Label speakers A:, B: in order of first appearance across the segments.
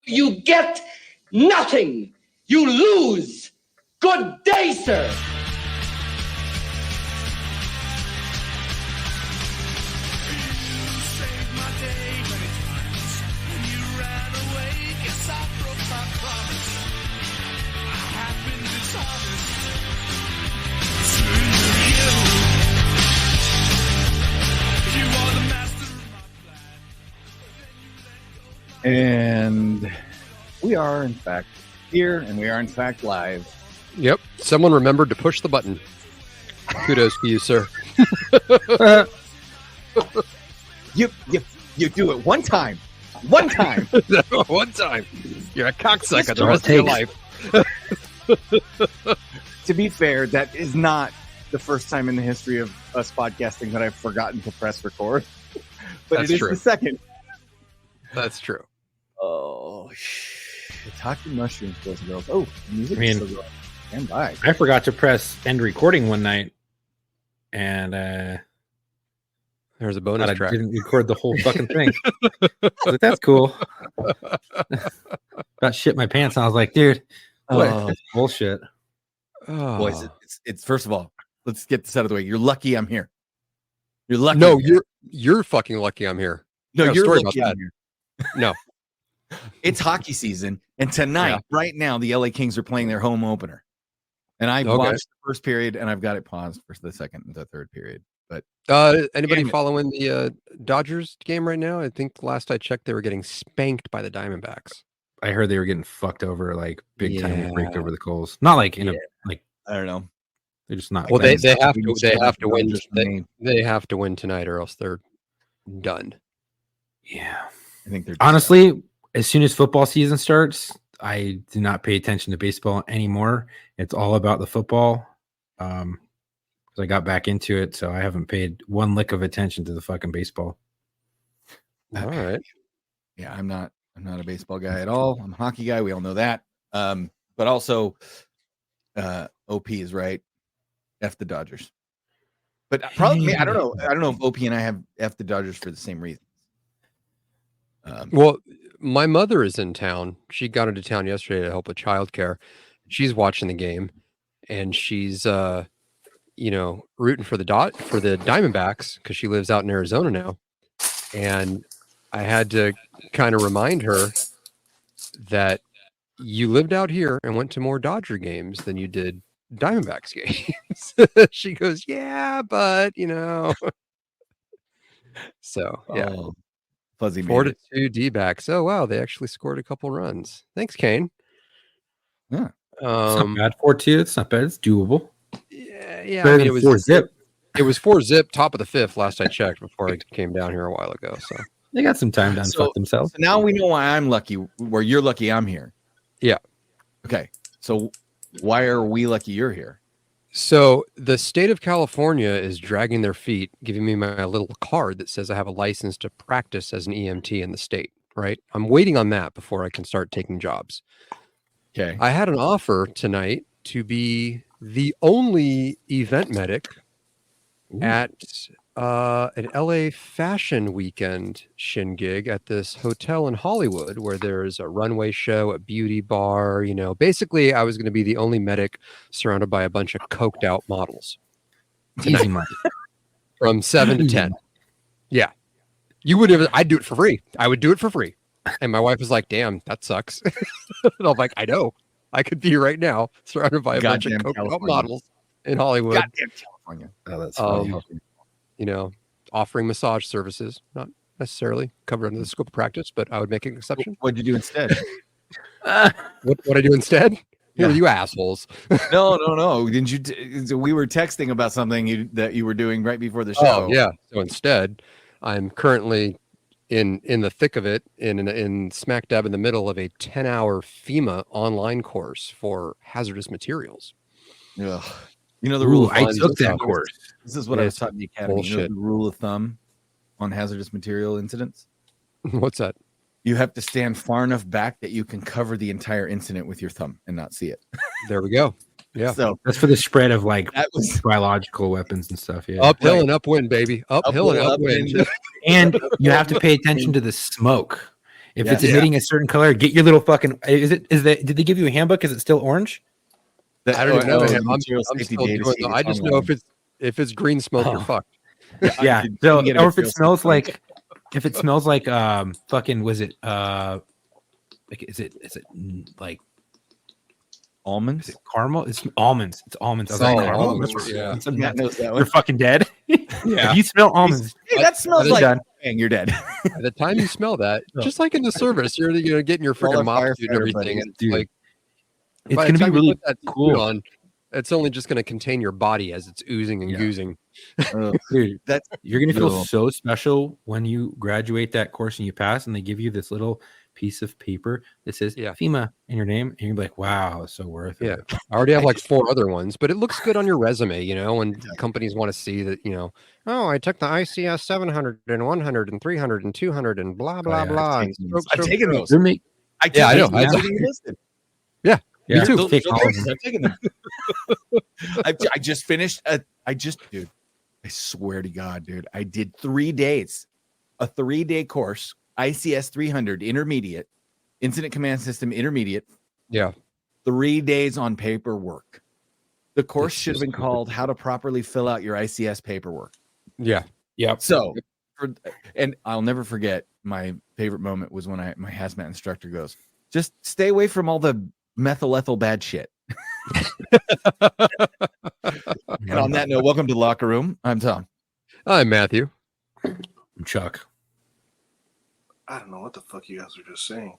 A: You get nothing. You lose. Good day, sir.
B: And we are, in fact, here, and we are, in fact, live.
C: Yep. Someone remembered to push the button. Kudos to you, sir.
B: You do it one time. One time.
C: One time. You're a cocksucker the rest of your life.
B: To be fair, that is not the first time in the history of us podcasting that I've forgotten to press record. But
C: That's
B: it is
C: true.
B: the second.
C: That's true.
B: Oh, shit. Talking mushrooms, boys and girls. Oh, music is so good. Stand by.
D: I forgot to press end recording one night, and
C: There's a bonus track.
D: I didn't record the whole fucking thing. I was like, that's cool. About shit my pants, and I was like, dude, what bullshit.
C: Oh.
E: Boys, it's first of all, let's get this out of the way. You're lucky I'm here. You're lucky.
C: No, you're fucking lucky I'm here.
E: No, you're
C: story
E: lucky
C: about
E: I'm here.
C: No.
E: It's hockey season, and tonight, right now, the LA Kings are playing their home opener. And I watched the first period, and I've got it paused for the second and the third period. But
C: anybody following the Dodgers game right now? I think last I checked, they were getting spanked by the Diamondbacks.
D: I heard they were getting fucked over like big time to break over the coals. Not like in a like
E: I don't know.
D: They're just not.
C: Well, they have to win. They have to win tonight, or else they're done.
D: Yeah,
E: I think they're
D: honestly. As soon as football season starts, I do not pay attention to baseball anymore. It's all about the football. Because I got back into it, so I haven't paid one lick of attention to the fucking baseball.
C: All right.
E: Yeah, I'm not a baseball guy at all. I'm a hockey guy. We all know that. But also, OP is right. F the Dodgers. But probably, I don't know. I don't know if OP and I have F the Dodgers for the same reason.
C: Well, my mother is in town. She got into town yesterday to help with childcare. She's watching the game, and she's rooting for the Diamondbacks because she lives out in Arizona now. And I had to kind of remind her that you lived out here and went to more Dodger games than you did Diamondbacks games. She goes, yeah, but so yeah.
E: Fuzzy
C: 4-2 D-backs. Oh wow, they actually scored a couple runs. Thanks, Kane.
E: Yeah,
D: it's not bad. 4-2. It's not bad. It's doable.
C: Yeah. I mean, it was
D: 4-zip.
C: It was 4-zip, top of the fifth. Last I checked before I came down here a while ago. So
D: they got some time to unfuck themselves.
E: So now we know why I'm lucky. Where you're lucky, I'm here.
C: Yeah.
E: Okay. So why are we lucky you're here?
C: So the state of California is dragging their feet, giving me my little card that says I have a license to practice as an EMT in the state, right? I'm waiting on that before I can start taking jobs.
E: Okay.
C: I had an offer tonight to be the only event medic at an LA fashion weekend shindig at this hotel in Hollywood where there's a runway show, a beauty bar, basically I was going to be the only medic surrounded by a bunch of coked out models.
D: Easy money.
C: From 7 to 10. Yeah. I'd do it for free. I would do it for free. And my wife was like, damn, that sucks. And I'm like, I know. I could be right now surrounded by a bunch of coked out models in Hollywood.
E: Goddamn California.
D: Oh, that's funny.
C: Offering massage services, not necessarily covered under the scope of practice, but I would make an exception.
E: What'd you do instead?
C: What I do instead? Here, you assholes.
E: No. Didn't you? We were texting about something that you were doing right before the show.
C: Oh, yeah. So instead, I'm currently in the thick of it, in smack dab in the middle of a 10-hour FEMA online course for hazardous materials.
E: Ugh. You know the rule of thumb.
D: I took that course.
E: This is what I was taught in the academy. You know the rule of thumb on hazardous material incidents?
C: What's that?
E: You have to stand far enough back that you can cover the entire incident with your thumb and not see it.
C: There we go. Yeah.
E: So
D: that's for the spread of biological weapons and stuff. Yeah.
C: Uphill and upwind, baby. Uphill and upwind.
D: And you have to pay attention to the smoke. If it's emitting a certain color, get your little fucking. Did they give you a handbook? Is it still orange?
C: I don't even know. I'm
E: material
C: still
E: safety
C: doing
E: data sheet
C: the,
E: is
C: I just know
E: online.
C: if it's green smoke, you're fucked.
D: Yeah.
E: You
D: So,
E: can get a
D: or if it
E: material
D: smells
E: safety
D: like, if it smells like fucking was it like is it like
E: almonds.
D: is it caramel? It's almonds. It's almonds. I was
C: Oh,
D: like, caramel?
C: almonds,
D: That's-
C: yeah.
D: that's
E: Matt knows that
D: You're
E: one.
D: fucking dead.
C: Yeah.
D: If you smell almonds,
E: Hey, that smells
C: You're
E: like
D: done.
E: bang, you're dead.
C: By the time you smell that,
D: Oh.
C: just like in the service, you're getting your
E: All our
C: freaking mop suit and
E: firefighter
C: everything.
E: buddies,
C: And it's
D: dude.
C: like
D: It's
C: by
D: gonna
C: the
D: be
C: time you
D: really
C: put that suit
D: cool.
C: on, it's only just going to contain your body as it's oozing and
D: Yeah.
C: goozing.
D: Dude,
E: That's
D: you're gonna feel
E: brutal.
D: so special when you graduate that course and you pass, and they give you this little piece of paper that says
C: Yeah.
D: FEMA in your name, and you're like, wow, it's so worth
C: Yeah.
D: it.
C: I already have like 4 other ones, but it looks good on your resume, when companies want to see that, oh, I took the ICS 700 and 100 and 300 and 200 and blah, blah,
D: yeah,
C: blah.
E: I've taken those.
D: They're make,
C: Yeah, I know.
E: I
C: I-
E: listed.
D: yeah,
C: Me too.
E: Those-
D: take
E: those
D: all of
E: courses,
D: them.
E: I've taken them. I just finished. Dude, I swear to God, dude, I did 3 days, a 3-day course, ICS 300 intermediate, incident command system intermediate.
C: Yeah.
E: 3 days on paperwork. The course
C: That's
E: should have
C: so
E: been called "How to Properly Fill Out Your ICS Paperwork."
C: Yeah.
D: Yep.
E: So, and I'll never forget my favorite moment was when my hazmat instructor goes, "Just stay away from all the methyl ethyl bad shit." And on that note, welcome to the locker room. I'm Tom.
C: I'm Matthew.
D: Chuck.
F: I don't know what the fuck you guys are just saying.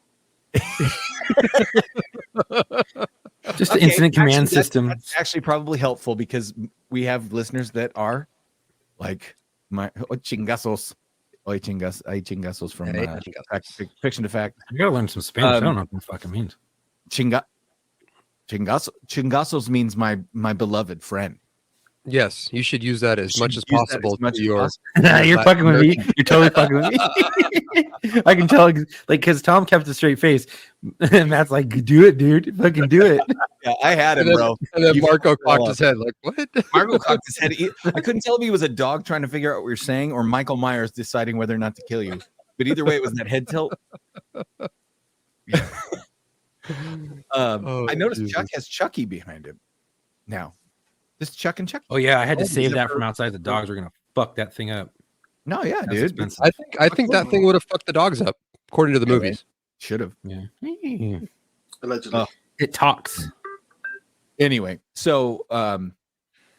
D: Just the incident command
E: actually,
D: system.
E: That's actually probably helpful because we have listeners that are like my chingazos. Oy chingazos from
C: Hey,
E: Fiction to Fact.
D: You gotta learn some Spanish. I don't know what that fucking means.
E: Chingazos means my beloved friend.
C: Yes, you should use that as
E: should
C: much as
E: use that
C: possible
E: as much
C: to
E: as
C: your.
E: possible.
D: You're
C: Latin
D: fucking with me.
C: American-
D: You're totally fucking with me. I can tell, like, because Tom kept a straight face. And Matt's like, do it, dude. Fucking do it.
E: Yeah, I had him,
C: And then,
E: bro.
C: and then
E: You
C: Marco
E: fucked it all
C: cocked
E: up.
C: his head like, "What?"
E: Marco cocked his head. I couldn't tell if he was a dog trying to figure out what we were saying or Michael Myers deciding whether or not to kill you. But either way, it was that head tilt. Yeah. I noticed
C: Jesus.
E: Chuck has Chucky behind him now. This Chuck and Chucky.
D: Oh, yeah. I had to
E: Oh,
D: save
E: is it
D: that
E: for-
D: from outside. The dogs were going to fuck that thing up.
E: No, yeah,
D: That's
E: dude.
D: expensive.
C: I think that thing would have fucked the dogs up, according to the
E: Yeah, right.
C: movies.
E: Should have.
D: Yeah.
F: Allegedly.
E: Oh.
D: It talks.
E: Anyway, so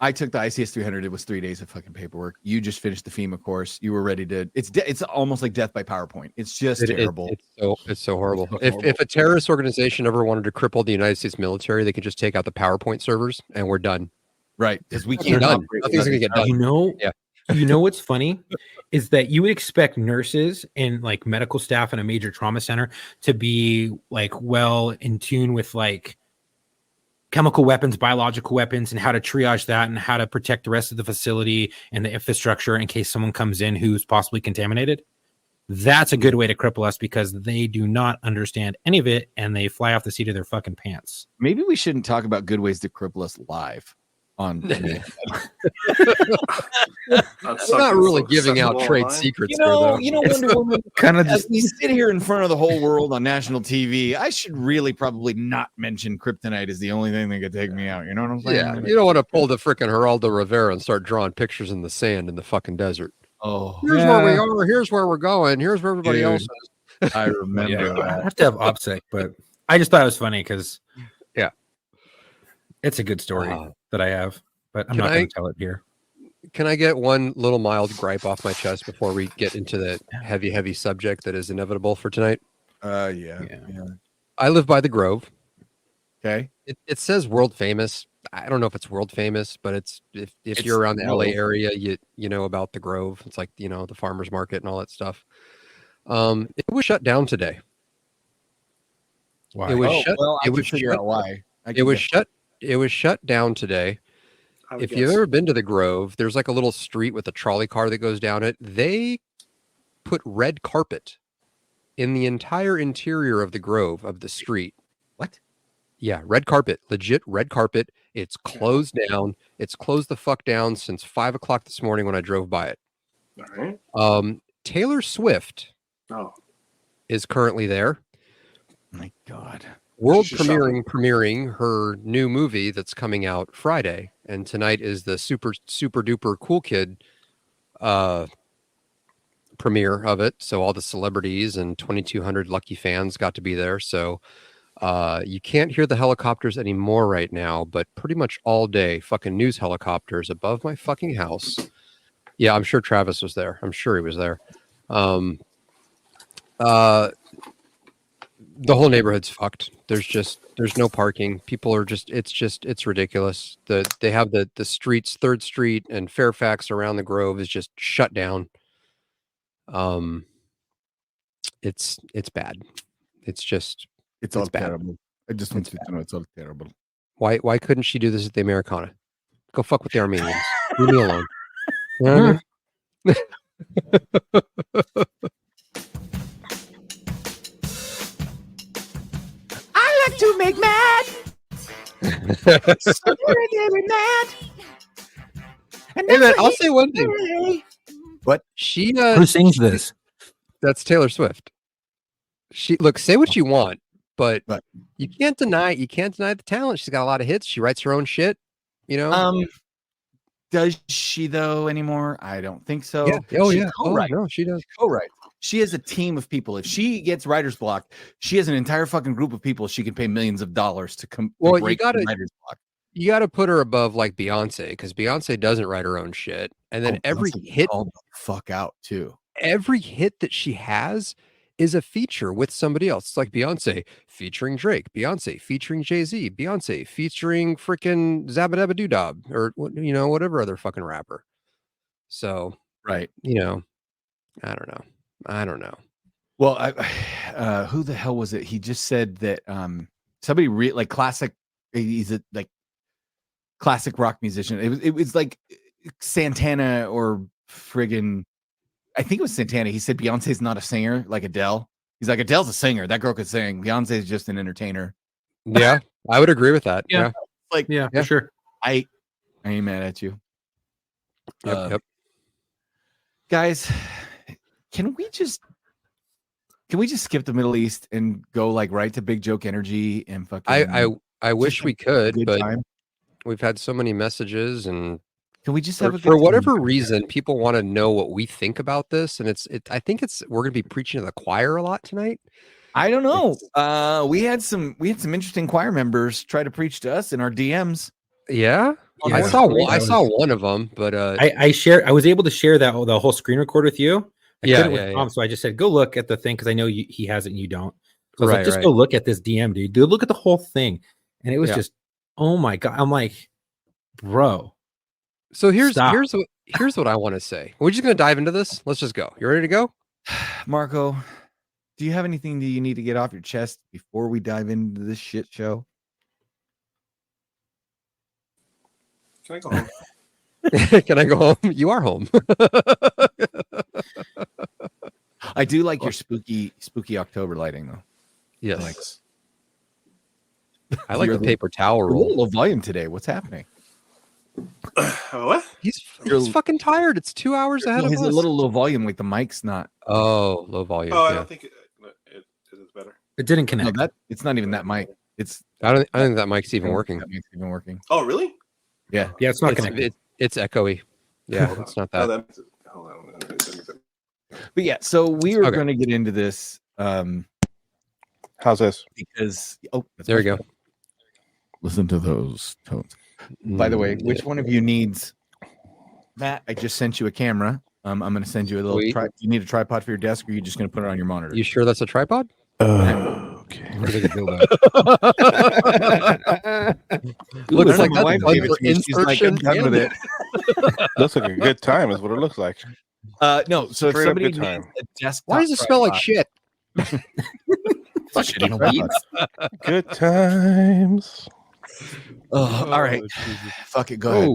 E: I took the ICS 300. It was 3 days of fucking paperwork. You just finished the FEMA course. You were ready to. It's almost like death by PowerPoint. It's just terrible.
C: It's so horrible.
E: so
C: If
E: horrible.
C: a terrorist organization ever wanted to cripple the United States military, they could just take out the PowerPoint servers and we're done.
E: Right, because we
C: We're
E: can't.
C: done.
E: operate
C: Nothing's gonna
E: without
C: get
E: it.
C: done.
D: You know,
C: Yeah.
D: what's funny is that you would expect nurses and like medical staff in a major trauma center to be like well in tune with like chemical weapons, biological weapons, and how to triage that and how to protect the rest of the facility and the infrastructure in case someone comes in who's possibly contaminated. That's a good way to cripple us because they do not understand any of it and they fly off the seat of their fucking pants.
E: Maybe we shouldn't talk about good ways to cripple us live on.
C: We're not really giving out trade secrets there, though.
E: Wonder Woman.
D: Kind of
E: As
D: just
E: we sit here in front of the whole world on national TV, I should really probably not mention kryptonite is the only thing that could take me out. You know what I'm saying?
C: Yeah, you don't want to pull the freaking Geraldo Rivera and start drawing pictures in the sand in the fucking desert.
E: Oh,
C: Here's where we are. Here's where we're going. Here's where everybody
E: Dude.
C: else is.
E: I remember
D: yeah, I
E: that.
D: have to have OPSEC, but I just thought it was funny because
C: Yeah.
D: it's a good story that I have, but I'm
C: Can
D: not going
C: I-
D: to tell it here.
C: Can I get one little mild gripe off my chest before we get into the heavy subject that is inevitable for tonight?
E: Yeah.
C: I live by the Grove.
E: Okay.
C: It says world famous. I don't know if it's world famous, but it's if
E: It's
C: you're around the LA
E: local.
C: area, you know about the Grove. It's like, the farmers market and all that stuff. It was shut down today.
D: Why?
C: It was
E: Oh,
C: shut.
E: well, I
C: it
E: can
C: was
E: figure
C: shut.
E: out why.
C: It was shut. It was shut down today.
F: I would
C: If you've
F: guess.
C: ever been to the Grove, there's like a little street with a trolley car that goes down it. They put red carpet in the entire interior of the Grove of the street.
E: What?
C: Yeah, red carpet, legit red carpet. It's closed down. It's closed the fuck down since 5:00 this morning when I drove by it.
F: All right.
C: Taylor Swift
F: Oh,
C: is currently there.
E: My God.
C: World
F: She's shopping.
C: premiering her new movie that's coming out Friday, and tonight is the super duper cool kid premiere of it. So all the celebrities and 2,200 lucky fans got to be there. So you can't hear the helicopters anymore right now, but pretty much all day, fucking news helicopters above my fucking house. Yeah, I'm sure Travis was there. I'm sure he was there. The whole neighborhood's fucked. There's no parking. People are it's ridiculous. They have the streets, 3rd Street and Fairfax around the Grove is just shut down. It's bad.
E: It's all
C: bad.
E: terrible. I just want you to know it's all terrible.
C: Why couldn't she do this at the Americana? Go fuck with the Armenians. Leave me alone. You know what I mean?
E: I like to make mad. So very mad. And
C: Hey man, I'll say one thing.
E: What?
C: She
D: Who sings this?
C: That's Taylor Swift. Say what you want, but
E: Right.
C: you can't deny the talent. She's got a lot of hits. She writes her own shit, you know.
E: Does she though anymore? I don't think so.
C: Yeah. Oh
E: She
C: yeah.
E: co-writes.
C: No, she does.
E: Co-writes. She has a team of people. If she gets writer's block, she has an entire fucking group of people she can pay millions of dollars to come.
C: Well,
E: break the writer's block.
C: You gotta put her above like Beyonce, because Beyonce doesn't write her own shit. And then every
E: Beyonce
C: hit,
E: called the fuck out too.
C: every hit that she has is a feature with somebody else. It's like Beyonce featuring Drake, Beyonce featuring Jay-Z, Beyonce featuring freaking Zabba Doo Dob, or whatever other fucking rapper. So
E: Right.
C: I don't know.
E: Well, who the hell was it? He just said that somebody like classic. He's a like classic rock musician. It was like Santana or friggin'. I think it was Santana. He said Beyonce's not a singer like Adele. He's like, Adele's a singer. That girl could sing. Beyonce's just an entertainer.
C: Yeah, I would agree with that.
D: Yeah.
E: Like,
D: Yeah, for sure.
E: I ain't mad at you.
C: Yep.
E: Guys, can we just skip the Middle East and go like right to Big Joke Energy and fucking
C: I wish we could,
E: good
C: but
E: time?
C: we've had so many messages, and
E: Can we just have a good
C: for
E: time?
C: whatever reason, people want to know what we think about this, and I think we're going to be preaching to the choir a lot tonight.
E: I don't know. We had some interesting choir members try to preach to us in our DMs.
C: Yeah,
E: Yeah,
C: I saw one of them, but
D: I was able to share the whole screen record with you. I
C: Yeah,
D: couldn't with
C: yeah,
D: Tom, so I just said, go look at the thing because I know he has it and you don't. So I was
C: Right,
D: like, just
C: right.
D: go look at this DM, dude. Dude, look at the whole thing. And it was
C: Yeah.
D: just, oh my God. I'm like, bro.
C: So here's
D: Stop.
C: what I want to say. We're just going to dive into this. Let's just go. You ready to go?
E: Marco, do you have anything that you need to get off your chest before we dive into this shit show?
F: Can I go home?
C: Can I go home? You are home.
E: I do like your spooky October lighting though.
C: Yes.
F: Thanks.
C: I like
E: You're
C: the paper towel
E: We're a
C: roll.
E: little low volume today. What's happening?
F: What?
C: He's fucking tired. It's 2 hours ahead of
E: He's
C: us.
E: a little low volume, like the mic's not.
C: Oh, low volume.
F: Oh, I
C: yeah.
F: don't think it is better.
D: It didn't
E: No,
D: connect.
E: it's not even that mic. It's
C: I don't think that mic's even working.
E: That mic's even working.
F: Oh, really?
E: Yeah.
D: Yeah, it's not connected.
C: It's echoey. Yeah, it's not
F: Oh,
C: that.
F: that makes it. Hold on. That makes it-
E: But yeah, so we are
C: Okay.
E: going to get into this
F: How's this?
E: because that's
C: There we
E: much
C: go.
E: better. Listen to those tones. By the way, which one of you needs Matt? I just sent you a camera. I'm going to send you a little.
C: Sweet.
E: You need a tripod for your desk, or are you just going to put it on your monitor?
C: You sure that's a tripod?
F: Okay.
D: Looks like a dildo.
C: Looks like
E: my wife
C: that's
E: gave it
C: fun
E: to me. She's like, I'm done with it.
F: Looks like a good time, is what it looks like.
E: No, so if
F: Straight up
E: somebody
F: good
E: needs
F: time.
E: a desktop,
C: Why does it smell like shit?
E: shit?
F: Good times.
E: Oh, all right. Fuck it. Go ahead.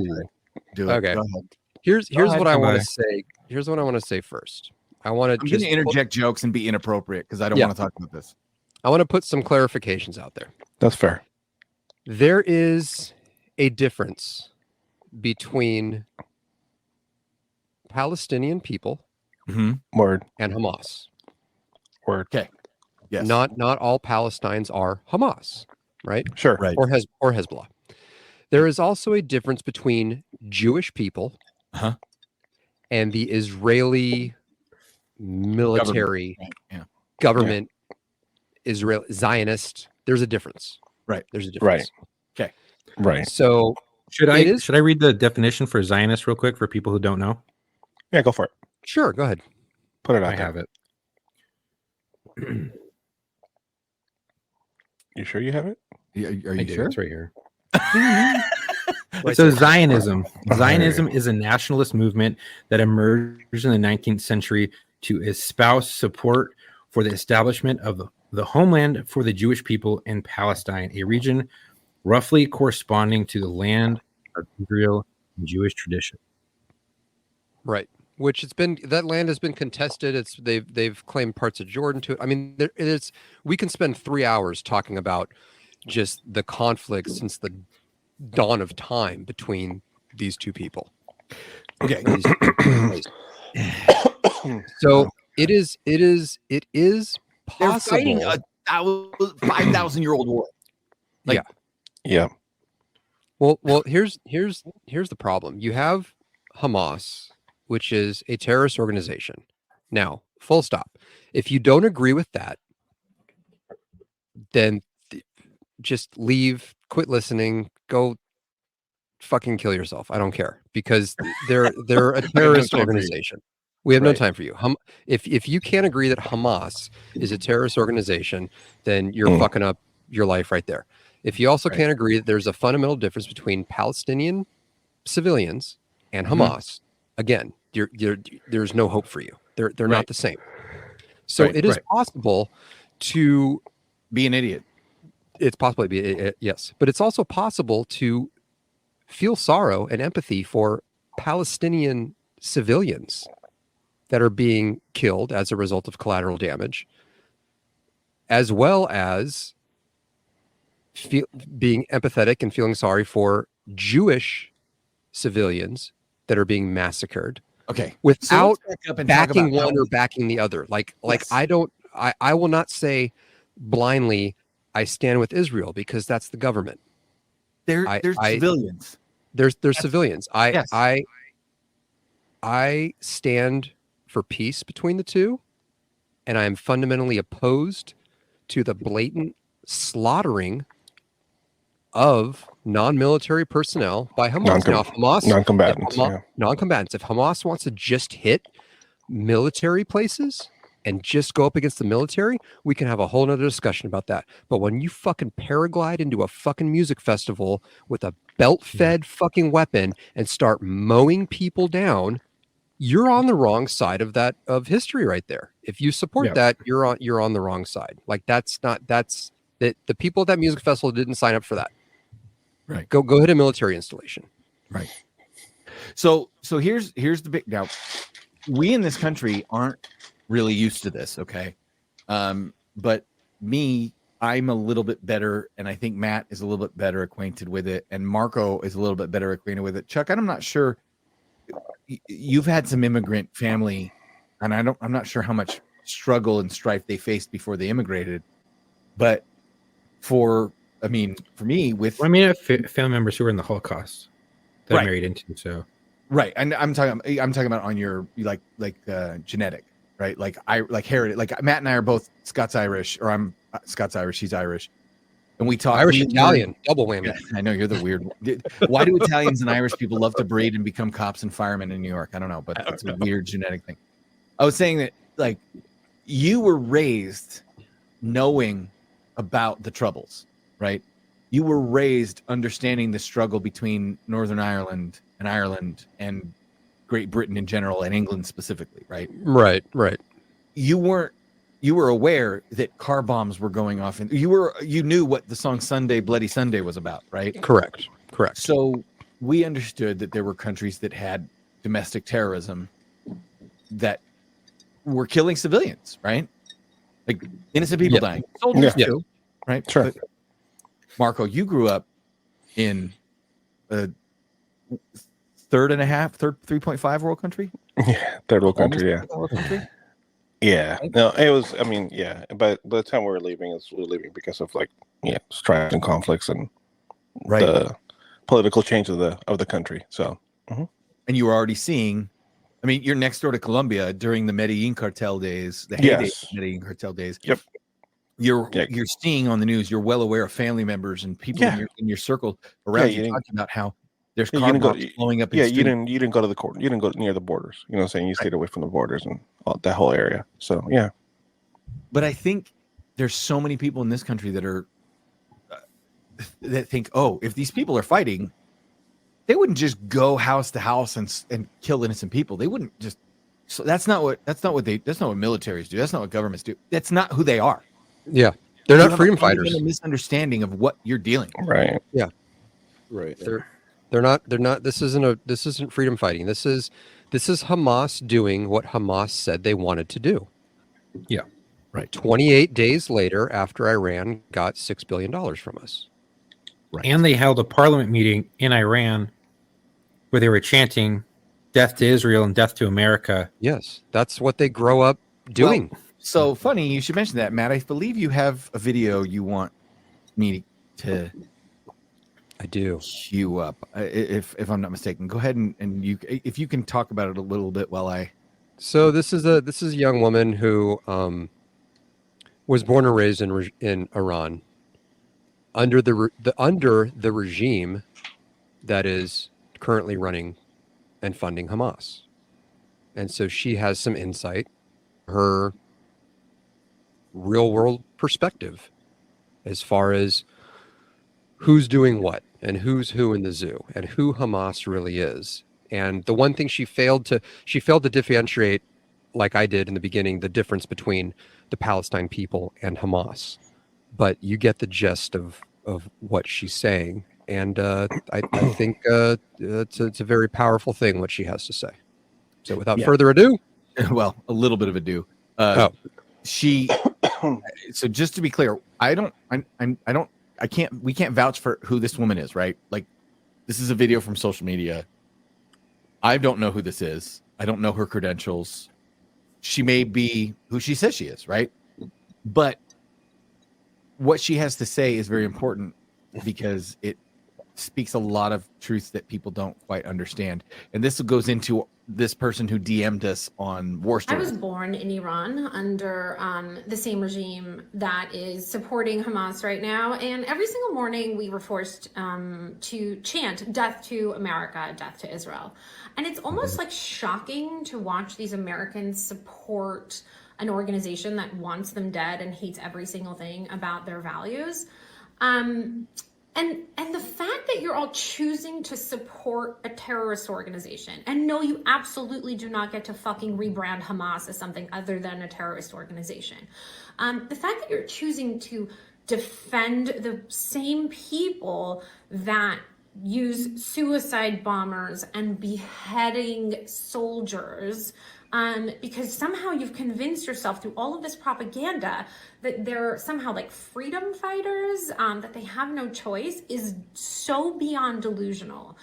E: Do it.
C: Okay.
E: Go ahead.
C: Here's
D: ahead,
C: what I want
D: somebody.
C: to say. Here's what I want to say first. I want
E: I'm
C: to
E: going
C: just
E: to interject jokes and be inappropriate because I don't
C: Yeah.
E: want to talk about this.
C: I want to put some clarifications out there.
F: That's fair.
C: There is a difference between Palestinian people
E: Mm-hmm.
F: Word.
C: and Hamas.
F: Word.
E: Okay. Yes.
C: Not all Palestinians are Hamas, right?
F: Sure.
E: Right.
C: Or Hezbollah. There is also a difference between Jewish people
E: Uh-huh.
C: and the Israeli military government, Israel Zionist. There's a difference.
E: Right.
C: There's a difference.
E: Okay.
F: Right.
C: So
D: Should
C: It is-
D: I read the definition for Zionist real quick for people who don't know?
F: Yeah, go for it.
C: sure, go ahead.
F: Put it out
D: I
F: there.
D: have it.
F: You sure you have it?
E: Are
D: I
E: you
D: do.
E: sure?
D: It's right here.
C: Right
D: So
C: there.
D: Zionism.
F: Oh,
D: Zionism is a nationalist movement that emerged in the 19th century to espouse support for the establishment of the homeland for the Jewish people in Palestine, a region roughly corresponding to the land of Israel in Jewish tradition.
C: Right. Which that land has been contested. They've claimed parts of Jordan to it. I mean, we can spend 3 hours talking about just the conflict since the dawn of time between these two people.
E: Okay.
C: So it is
E: They're
C: possible.
E: fighting a 5,000-year-old war. Like-
F: Yeah.
C: Well, here's the problem. You have Hamas, which is a terrorist organization. Now, full stop. If you don't agree with that, then just leave, quit listening, go fucking kill yourself. I don't care, because they're a terrorist
F: time for you.
C: organization. We have no
E: Right.
C: time for you. If you can't agree that Hamas is a terrorist organization, then you're fucking up your life right there. If you also can't agree that there's a fundamental difference between Palestinian civilians and Hamas, again, there's no hope for you. They're not
E: Right.
C: the same. So
E: Right,
C: it is
E: right.
C: possible to
E: Be an idiot.
C: it's possible to be yes, but it's also possible to feel sorrow and empathy for Palestinian civilians that are being killed as a result of collateral damage, as well as being empathetic and feeling sorry for Jewish civilians that are being massacred
E: Okay.
C: without
E: let's back up and talk
C: backing
E: about
C: one or backing the other. Like
E: Yes.
C: I will not say blindly I stand with Israel, because that's the government.
E: There's civilians.
C: There's civilians.
E: Yes.
C: I stand for peace between the two, and I am fundamentally opposed to the blatant slaughtering of non-military personnel by Hamas. Now, if
F: Non-combatants.
C: non-combatants. If Hamas wants to just hit military places and just go up against the military, we can have a whole nother discussion about that. But when you fucking paraglide into a fucking music festival with a belt-fed fucking weapon and start mowing people down, you're on the wrong side of history right there. If you support that, you're on the wrong side. Like the people at that music festival didn't sign up for that.
E: Right.
C: Go hit a military installation.
E: Right. So here's the big now. We in this country aren't really used to this, okay? But I'm a little bit better, and I think Matt is a little bit better acquainted with it, and Marco is a little bit better acquainted with it. Chuck, I'm not sure. You've had some immigrant family, and I'm not sure how much struggle and strife they faced before they immigrated, but for me,
D: I have family members who were in the Holocaust that I married into. So
E: right, and I'm talking about on your genetic, right? Like heritage. Like Matt and I are both Scots-Irish, or I'm Scots-Irish, he's Irish, and we talk
C: Irish Italian, double whammy.
E: Yeah, I know you're the weird one. Why do Italians and Irish people love to breed and become cops and firemen in New York? I don't know, but it's a weird genetic thing. I was saying that, like, you were raised knowing about the Troubles, right? You were raised understanding the struggle between Northern Ireland and Great Britain in general, and England specifically, right?
C: Right.
E: You were aware that car bombs were going off, and you knew what the song Bloody Sunday was about, right?
C: Correct.
E: So we understood that there were countries that had domestic terrorism that were killing civilians, right? Like innocent people dying. Soldiers too, right?
F: Sure.
E: But Marco, you grew up in a 3.5 world country?
F: Yeah, third world country, yeah.
E: World country?
F: Yeah, no, it was. I mean, yeah, but by the time we were leaving, we were leaving because of strife and conflicts and the political change of the country. So,
E: and you were already seeing. I mean, you're next door to Colombia during the Medellin cartel days, the heyday of Medellin cartel days.
F: Yep.
E: You're seeing on the news. You're well aware of family members and people in your circle around you talking about how there's car bombs blowing up.
F: You didn't go to the court. You didn't go near the borders. You know what I'm saying? You stayed away from the borders and that whole area. So yeah.
E: But I think there's so many people in this country that are that think, oh, if these people are fighting, they wouldn't just go house to house and kill innocent people. They wouldn't just. So that's not what militaries do. That's not what governments do. That's not who they are.
C: Yeah, they're not freedom fighters.
E: A misunderstanding of what you're dealing with.
F: Right.
C: Yeah.
B: Right.
C: They're not. This isn't freedom fighting. This is Hamas doing what Hamas said they wanted to do.
D: Yeah. Right.
C: 28 days later, after Iran got $6 billion from us.
D: Right. And they held a parliament meeting in Iran where they were chanting "Death to Israel" and "Death to America."
C: Yes, that's what they grow up doing.
E: Well, so funny you should mention that, Matt. I believe you have a video you want me to.
C: I do.
E: Queue up, if I'm not mistaken. Go ahead and you, if you can talk about it a little bit while I.
C: So this is a young woman who was born and raised in Iran under the regime that is currently running and funding Hamas, and so she has some insight, her real world perspective, as far as who's doing what and who's who in the zoo and who Hamas really is. And the one thing she failed to differentiate, like I did in the beginning, the difference between the Palestine people and Hamas. But you get the gist of what she's saying. And I think it's a very powerful thing, what she has to say. So without further ado.
E: Well, a little bit of ado. She, so just to be clear, we can't vouch for who this woman is, right? Like, this is a video from social media. I don't know who this is. I don't know her credentials. She may be who she says she is, right? But what she has to say is very important because it speaks a lot of truth that people don't quite understand. And this goes into this person who DM'd us on War Story.
G: I was born in Iran under the same regime that is supporting Hamas right now. And every single morning we were forced to chant "Death to America, Death to Israel." And it's almost like shocking to watch these Americans support an organization that wants them dead and hates every single thing about their values. And the fact that you're all choosing to support a terrorist organization, and no, you absolutely do not get to fucking rebrand Hamas as something other than a terrorist organization. The fact that you're choosing to defend the same people that use suicide bombers and beheading soldiers, because somehow you've convinced yourself through all of this propaganda that they're somehow like freedom fighters, that they have no choice, is so beyond delusional.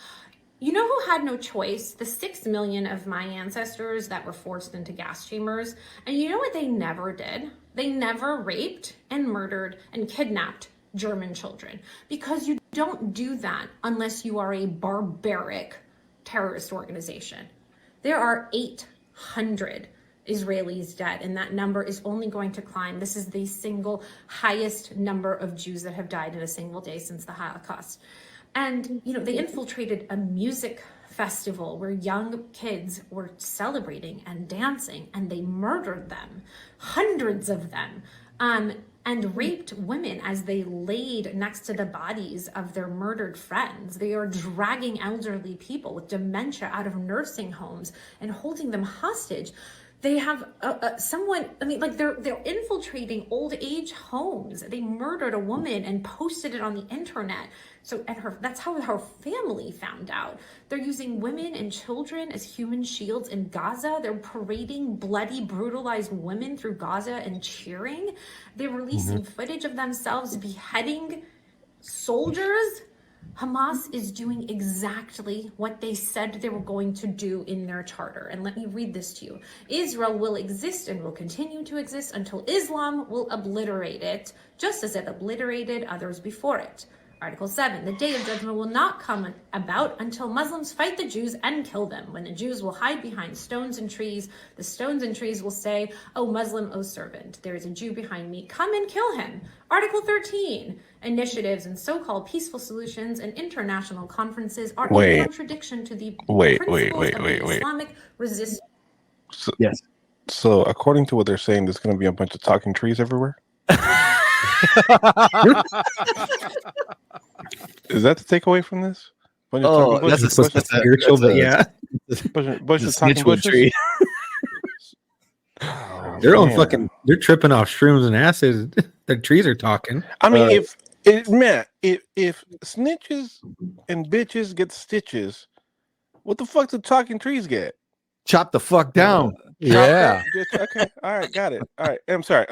G: You know who had no choice? The 6 million of my ancestors that were forced into gas chambers. And you know what they never did? They never raped and murdered and kidnapped German children, because you don't do that unless you are a barbaric terrorist organization. There are 800 Israelis dead, and that number is only going to climb. This is the single highest number of Jews that have died in a single day since the Holocaust. And, you know, they infiltrated a music festival where young kids were celebrating and dancing, and they murdered them, hundreds of them, and raped women as they laid next to the bodies of their murdered friends. They are dragging elderly people with dementia out of nursing homes and holding them hostage. They have they're infiltrating old age homes. They murdered a woman and posted it on the internet. So, that's how her family found out. They're using women and children as human shields in Gaza. They're parading bloody, brutalized women through Gaza and cheering. They're releasing footage of themselves beheading soldiers. Hamas is doing exactly what they said they were going to do in their charter. And let me read this to you. Israel will exist and will continue to exist until Islam will obliterate it, just as it obliterated others before it. Article 7, the day of judgment will not come about until Muslims fight the Jews and kill them. When the Jews will hide behind stones and trees, the stones and trees will say, O Muslim, O servant, there is a Jew behind me, come and kill him. Article 13, initiatives and so-called peaceful solutions and international conferences are in contradiction to the principles of the Islamic resistance.
F: So,
B: Yes.
F: So according to what they're saying, there's going to be a bunch of talking trees everywhere. Is that the takeaway from this?
D: That's spiritual, but yeah.
F: Bunch of talking bushes.
D: Tree.
F: Oh,
D: they're on fucking. They're tripping off shrooms and acid. The trees are talking.
F: I mean, if snitches and bitches get stitches, what the fuck do talking trees get?
E: Chop the fuck down.
C: Yeah.
F: Okay. All right. Got it. All right. I'm sorry.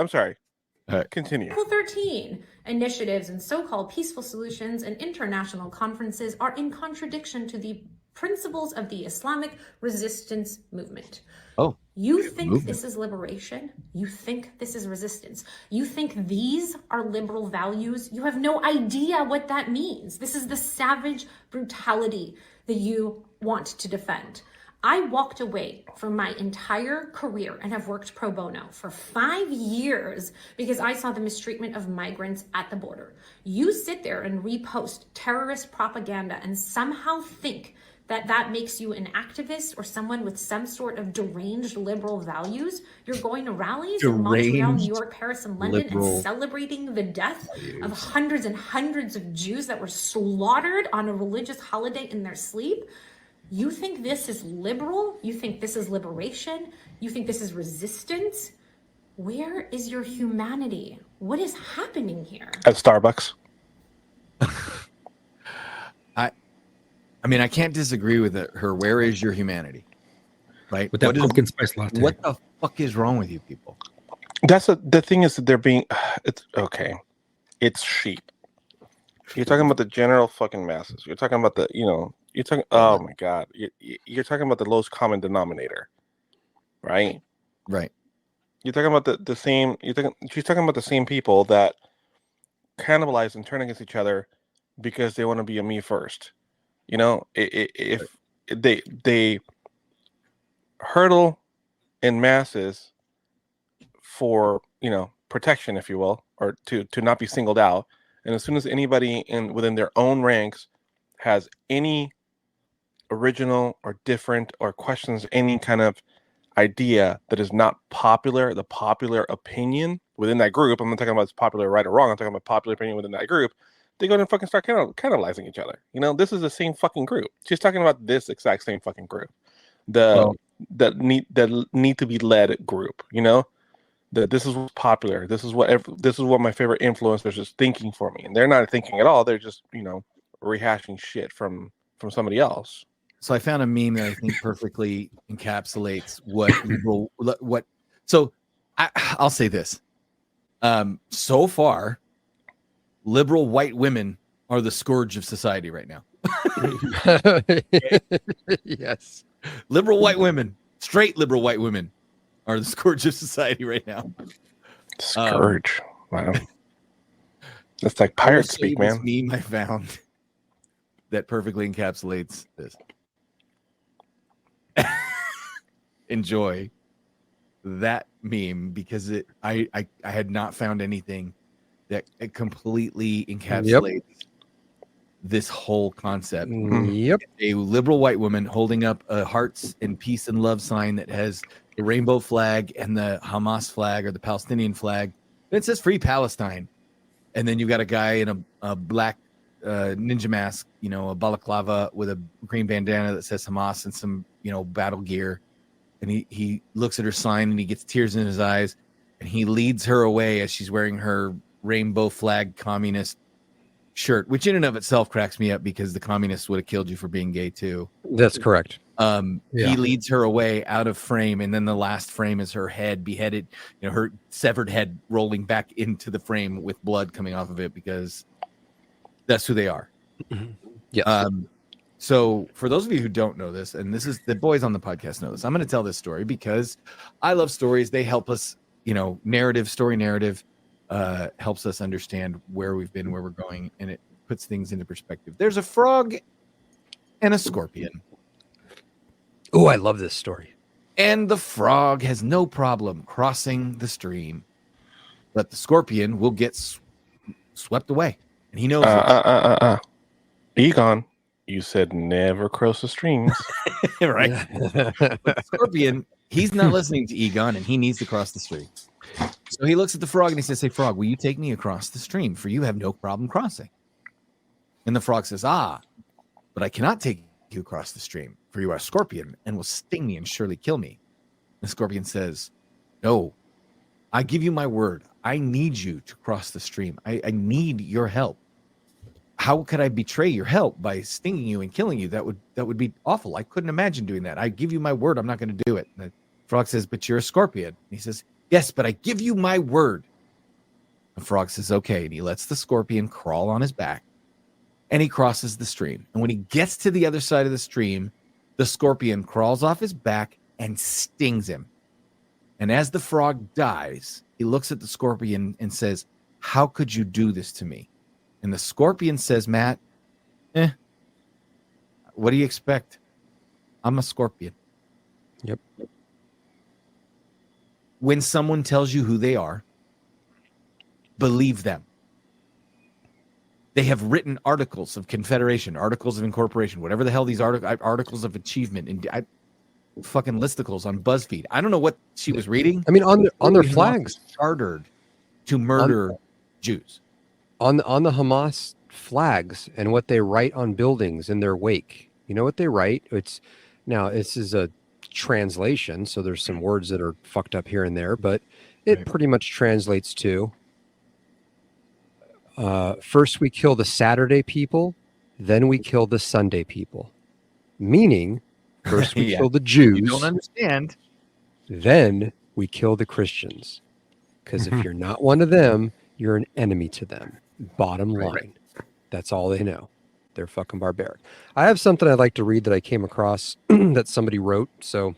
F: All right, continue.
G: Article 13, initiatives and so-called peaceful solutions and international conferences are in contradiction to the principles of the Islamic resistance movement.
E: Oh,
G: you think this is liberation? You think this is resistance? You think these are liberal values? You have no idea what that means. This is the savage brutality that you want to defend. I walked away from my entire career and have worked pro bono for 5 years because I saw the mistreatment of migrants at the border. You sit there and repost terrorist propaganda and somehow think that that makes you an activist or someone with some sort of deranged liberal values. You're going to rallies in Montreal, New York, Paris, and London and celebrating the death of hundreds and hundreds of Jews that were slaughtered on a religious holiday in their sleep. You think this is liberal? You think this is liberation? You think this is resistance? Where is your humanity? What is happening here?
F: At Starbucks.
E: I mean, I can't disagree with her. Where is your humanity? Right?
D: With that pumpkin spice latte.
E: What the fuck is wrong with you people?
F: The thing is that they're being. It's okay. It's sheep. You're talking about the general fucking masses. You're talking about the. You're talking. Oh my god. You're talking about the lowest common denominator, right?
E: Right.
F: You're talking about the same. She's talking about the same people that cannibalize and turn against each other because they want to be a me first. If they hurdle in masses for protection, if you will, or to not be singled out, and as soon as anybody within their own ranks has any original or different or questions any kind of idea that is not popular, the popular opinion within that group, I'm not talking about it's popular right or wrong, I'm talking about popular opinion within that group, they go and fucking start cannibalizing each other. This is the same fucking group. She's talking about this exact same fucking group. That need to be led group, that this is what's popular. This is what my favorite influencers is thinking for me. And they're not thinking at all. They're just, rehashing shit from somebody else.
E: So I found a meme that I think perfectly encapsulates what so I'll say this. So far, liberal white women are the scourge of society right now.
C: Yes.
E: Liberal white women, straight liberal white women are the scourge of society right now.
F: Scourge. Wow. That's like pirate speak, man.
E: This meme I found that perfectly encapsulates this. Enjoy that meme because I had not found anything that completely encapsulates this whole concept.
C: Yep.
E: A liberal white woman holding up a hearts and peace and love sign that has the rainbow flag and the Hamas flag or the Palestinian flag. It says Free Palestine. And then you've got a guy in a black ninja mask, a balaclava with a green bandana that says Hamas and some, battle gear. And he looks at her sign and he gets tears in his eyes and he leads her away as she's wearing her rainbow flag communist shirt, which in and of itself cracks me up because the communists would have killed you for being gay too.
C: That's correct.
E: He leads her away out of frame, and then the last frame is her head beheaded, her severed head rolling back into the frame with blood coming off of it because that's who they are.
C: Yes.
E: So for those of you who don't know this, and this is the boys on the podcast know this, I'm going to tell this story because I love stories. They help us, story narrative helps us understand where we've been, where we're going, and it puts things into perspective. There's a frog and a scorpion.
C: Oh, I love this story.
E: And the frog has no problem crossing the stream, but the scorpion will get swept away. And he knows it.
F: Egon, you said never cross the streams.
E: Right? But the scorpion, he's not listening to Egon, and he needs to cross the stream. So he looks at the frog and he says, "Hey, frog, will you take me across the stream? For you have no problem crossing." And the frog says, "Ah, but I cannot take you across the stream, for you are a scorpion and will sting me and surely kill me." The scorpion says, "No, I give you my word. I need you to cross the stream. I need your help. How could I betray your help by stinging you and killing you? That would be awful. I couldn't imagine doing that. I give you my word. I'm not going to do it." And the frog says, "But you're a scorpion." And he says, "Yes, but I give you my word." The frog says, "Okay." And he lets the scorpion crawl on his back and he crosses the stream. And when he gets to the other side of the stream, the scorpion crawls off his back and stings him. And as the frog dies, he looks at the scorpion and says, "How could you do this to me?" And the scorpion says, "Matt, what do you expect? I'm a scorpion."
C: Yep.
E: When someone tells you who they are, believe them. They have written articles of confederation, articles of incorporation, whatever the hell these articles of achievement, and fucking listicles on BuzzFeed. I don't know what she was reading.
C: I mean, on their flags,
E: chartered to murder Jews.
C: On the Hamas flags and what they write on buildings in their wake. You know what they write? This is a translation, so there's some words that are fucked up here and there, but it pretty much translates to first we kill the Saturday people, then we kill the Sunday people. Meaning, first we kill the Jews.
E: You don't understand.
C: Then we kill the Christians. Because if you're not one of them, you're an enemy to them. Bottom line. Right. That's all they know. They're fucking barbaric. I have something I'd like to read that I came across that somebody wrote. So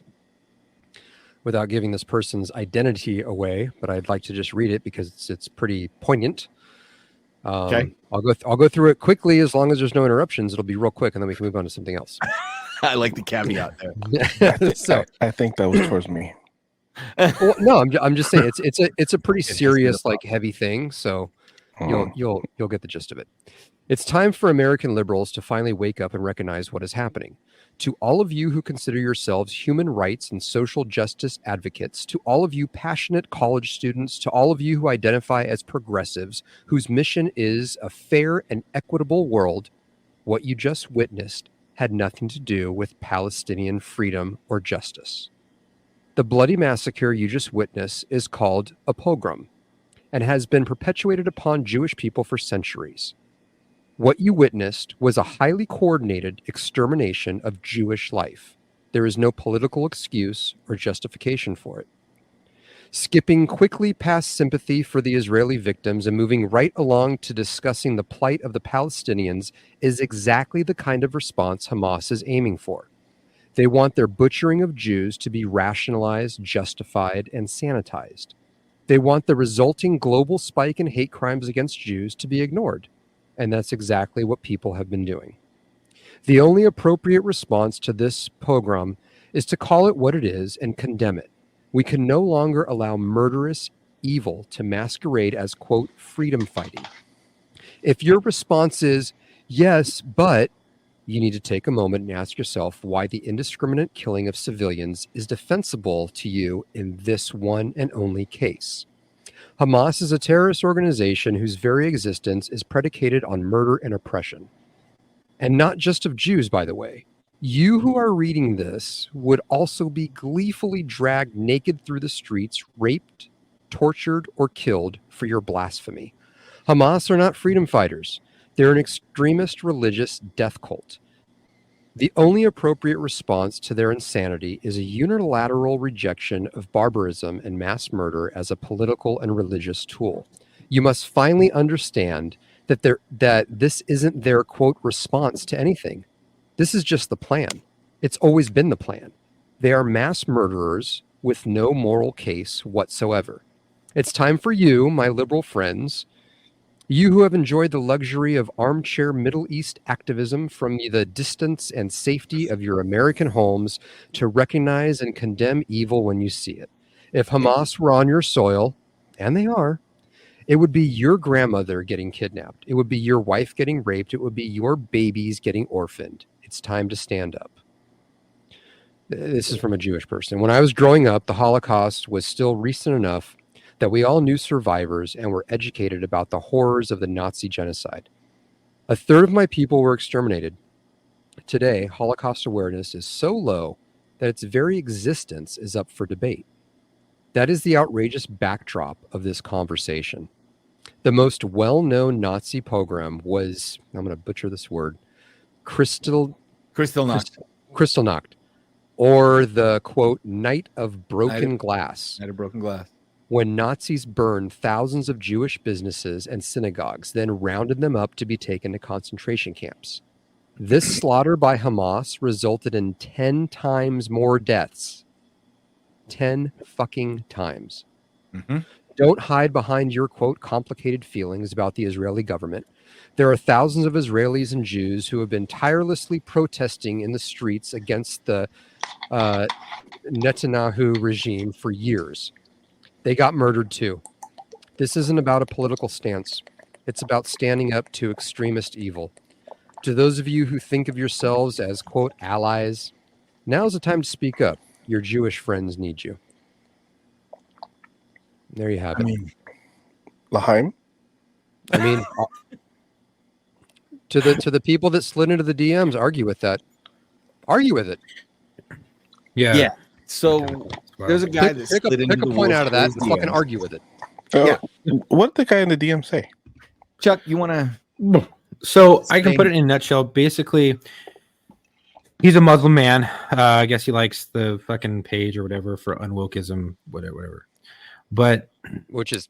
C: without giving this person's identity away, but I'd like to just read it because it's pretty poignant.
E: Okay.
C: I'll go through it quickly as long as there's no interruptions. It'll be real quick, and then we can move on to something else.
E: I like the caveat there.
F: I think that was towards me.
C: Well, no, I'm just saying it's a pretty serious, like, heavy thing. So you'll get the gist of it. It's time for American liberals to finally wake up and recognize what is happening. To all of you who consider yourselves human rights and social justice advocates, to all of you passionate college students, to all of you who identify as progressives, whose mission is a fair and equitable world, what you just witnessed had nothing to do with Palestinian freedom or justice. The bloody massacre you just witnessed is called a pogrom and has been perpetuated upon Jewish people for centuries. What you witnessed was a highly coordinated extermination of Jewish life. There is no political excuse or justification for it. Skipping quickly past sympathy for the Israeli victims and moving right along to discussing the plight of the Palestinians is exactly the kind of response Hamas is aiming for. They want their butchering of Jews to be rationalized, justified, and sanitized. They want the resulting global spike in hate crimes against Jews to be ignored. And that's exactly what people have been doing. The only appropriate response to this pogrom is to call it what it is and condemn it. We can no longer allow murderous evil to masquerade as, quote, freedom fighting. If your response is, yes, but, you need to take a moment and ask yourself why the indiscriminate killing of civilians is defensible to you in this one and only case. Hamas is a terrorist organization whose very existence is predicated on murder and oppression. And not just of Jews, by the way. You who are reading this would also be gleefully dragged naked through the streets, raped, tortured, or killed for your blasphemy. Hamas are not freedom fighters. They're an extremist religious death cult. The only appropriate response to their insanity is a unilateral rejection of barbarism and mass murder as a political and religious tool. You must finally understand that this isn't their quote response to anything. This is just the plan. It's always been the plan. They are mass murderers with no moral case whatsoever. It's time for you, my liberal friends, you who have enjoyed the luxury of armchair Middle East activism from the distance and safety of your American homes, to recognize and condemn evil when you see it. If Hamas were on your soil, and they are, it would be your grandmother getting kidnapped. It would be your wife getting raped. It would be your babies getting orphaned. It's time to stand up. This is from a Jewish person. When I was growing up, the Holocaust was still recent enough that we all knew survivors and were educated about the horrors of the Nazi genocide. A third of my people were exterminated. Today, Holocaust awareness is so low that its very existence is up for debate. That is the outrageous backdrop of this conversation. The most well-known Nazi pogrom was, I'm going to butcher this word, Kristallnacht, or the, quote, Night of Broken Glass.
E: Night of Broken Glass.
C: When Nazis burned thousands of Jewish businesses and synagogues, then rounded them up to be taken to concentration camps. This slaughter by Hamas resulted in 10 times more deaths. 10 fucking times.
E: Mm-hmm.
C: Don't hide behind your, quote, complicated feelings about the Israeli government. There are thousands of Israelis and Jews who have been tirelessly protesting in the streets against the Netanyahu regime for years. They got murdered too. This isn't about a political stance. It's about standing up to extremist evil. To those of you who think of yourselves as, quote, allies, now's the time to speak up. Your Jewish friends need you. There you have it.
F: L'chaim?
C: I mean, to the people that slid into the DMs, argue with that. Argue with it.
D: Yeah.
E: So there's a guy that slid into
C: pick a
E: the
C: point out of that
E: Wolf's
C: and fucking
E: DMs.
C: argue with it.
E: Yeah.
F: What did the guy in the DM say?
E: Chuck, you want to?
D: So I can put it in a nutshell. Basically, he's a Muslim man. I guess he likes the fucking page or whatever for unwokeism, whatever. But
C: Which is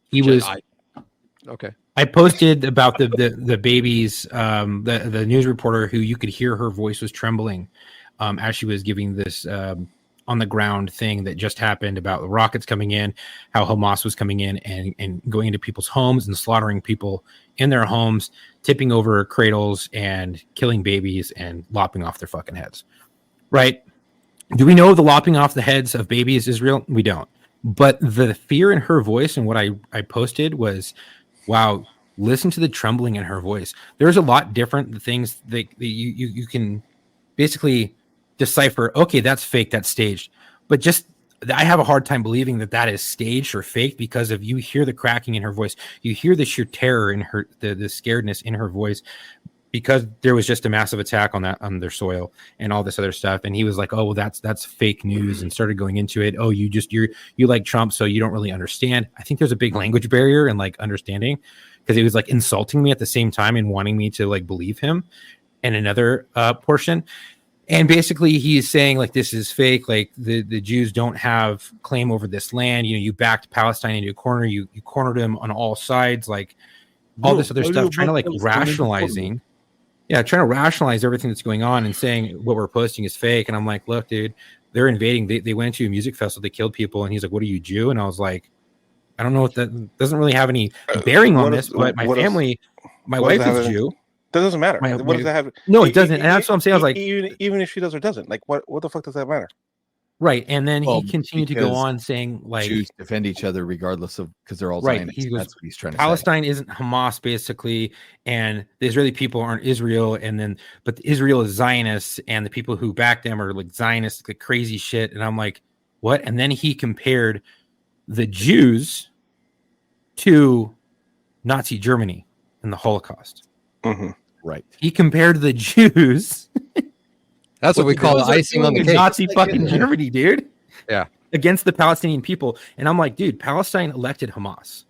C: okay.
D: I posted about the babies, the news reporter who you could hear her voice was trembling as she was giving this on the ground thing that just happened about the rockets coming in, how Hamas was coming in and going into people's homes and slaughtering people in their homes, tipping over cradles and killing babies and lopping off their fucking heads. Right? Do we know the lopping off the heads of babies is real? We don't. But the fear in her voice and what I posted was, wow, listen to the trembling in her voice. There's a lot different things that you can basically decipher. Okay, that's fake, that's staged. But just I have a hard time believing that is staged or fake because if you hear the cracking in her voice, you hear the sheer terror in her, the scaredness in her voice, because there was just a massive attack on their soil and all this other stuff. And he was like, oh, well, that's fake news, and started going into it. Oh, you like Trump, so you don't really understand. I think there's a big language barrier and like understanding, because he was like insulting me at the same time and wanting me to like believe him in another portion. And basically he's saying like, this is fake. Like the Jews don't have claim over this land. You know, you backed Palestine into a corner. You cornered them on all sides, like all this other stuff, trying to like rationalizing. Yeah, trying to rationalize everything that's going on and saying what we're posting is fake. And I'm like, look, dude, they're invading. They went to a music festival. They killed people. And he's like, what are you, Jew? And I was like, I don't know what that doesn't really have any bearing on this. But my family, my wife is Jew.
F: That doesn't matter. What does that have?
D: No, it doesn't. And that's what I'm saying. I was like,
F: even if she does or doesn't, like, what the fuck does that matter?
D: Right. And then he continued to go on saying like
E: Jews defend each other regardless of, because they're all
D: right.
E: Zionists.
D: He goes,
E: that's what he's trying to
D: Palestine
E: say.
D: isn't Hamas basically, and the Israeli people aren't Israel, but Israel is Zionists, and the people who back them are like Zionists, like crazy shit. And I'm like, what? And then he compared the Jews to Nazi Germany in the Holocaust.
F: Mm-hmm.
E: Right.
D: He compared the Jews.
C: That's what we call the icing on the cake.
D: Nazi fucking Germany, dude.
C: Yeah.
D: Against the Palestinian people. And I'm like, dude, Palestine elected Hamas.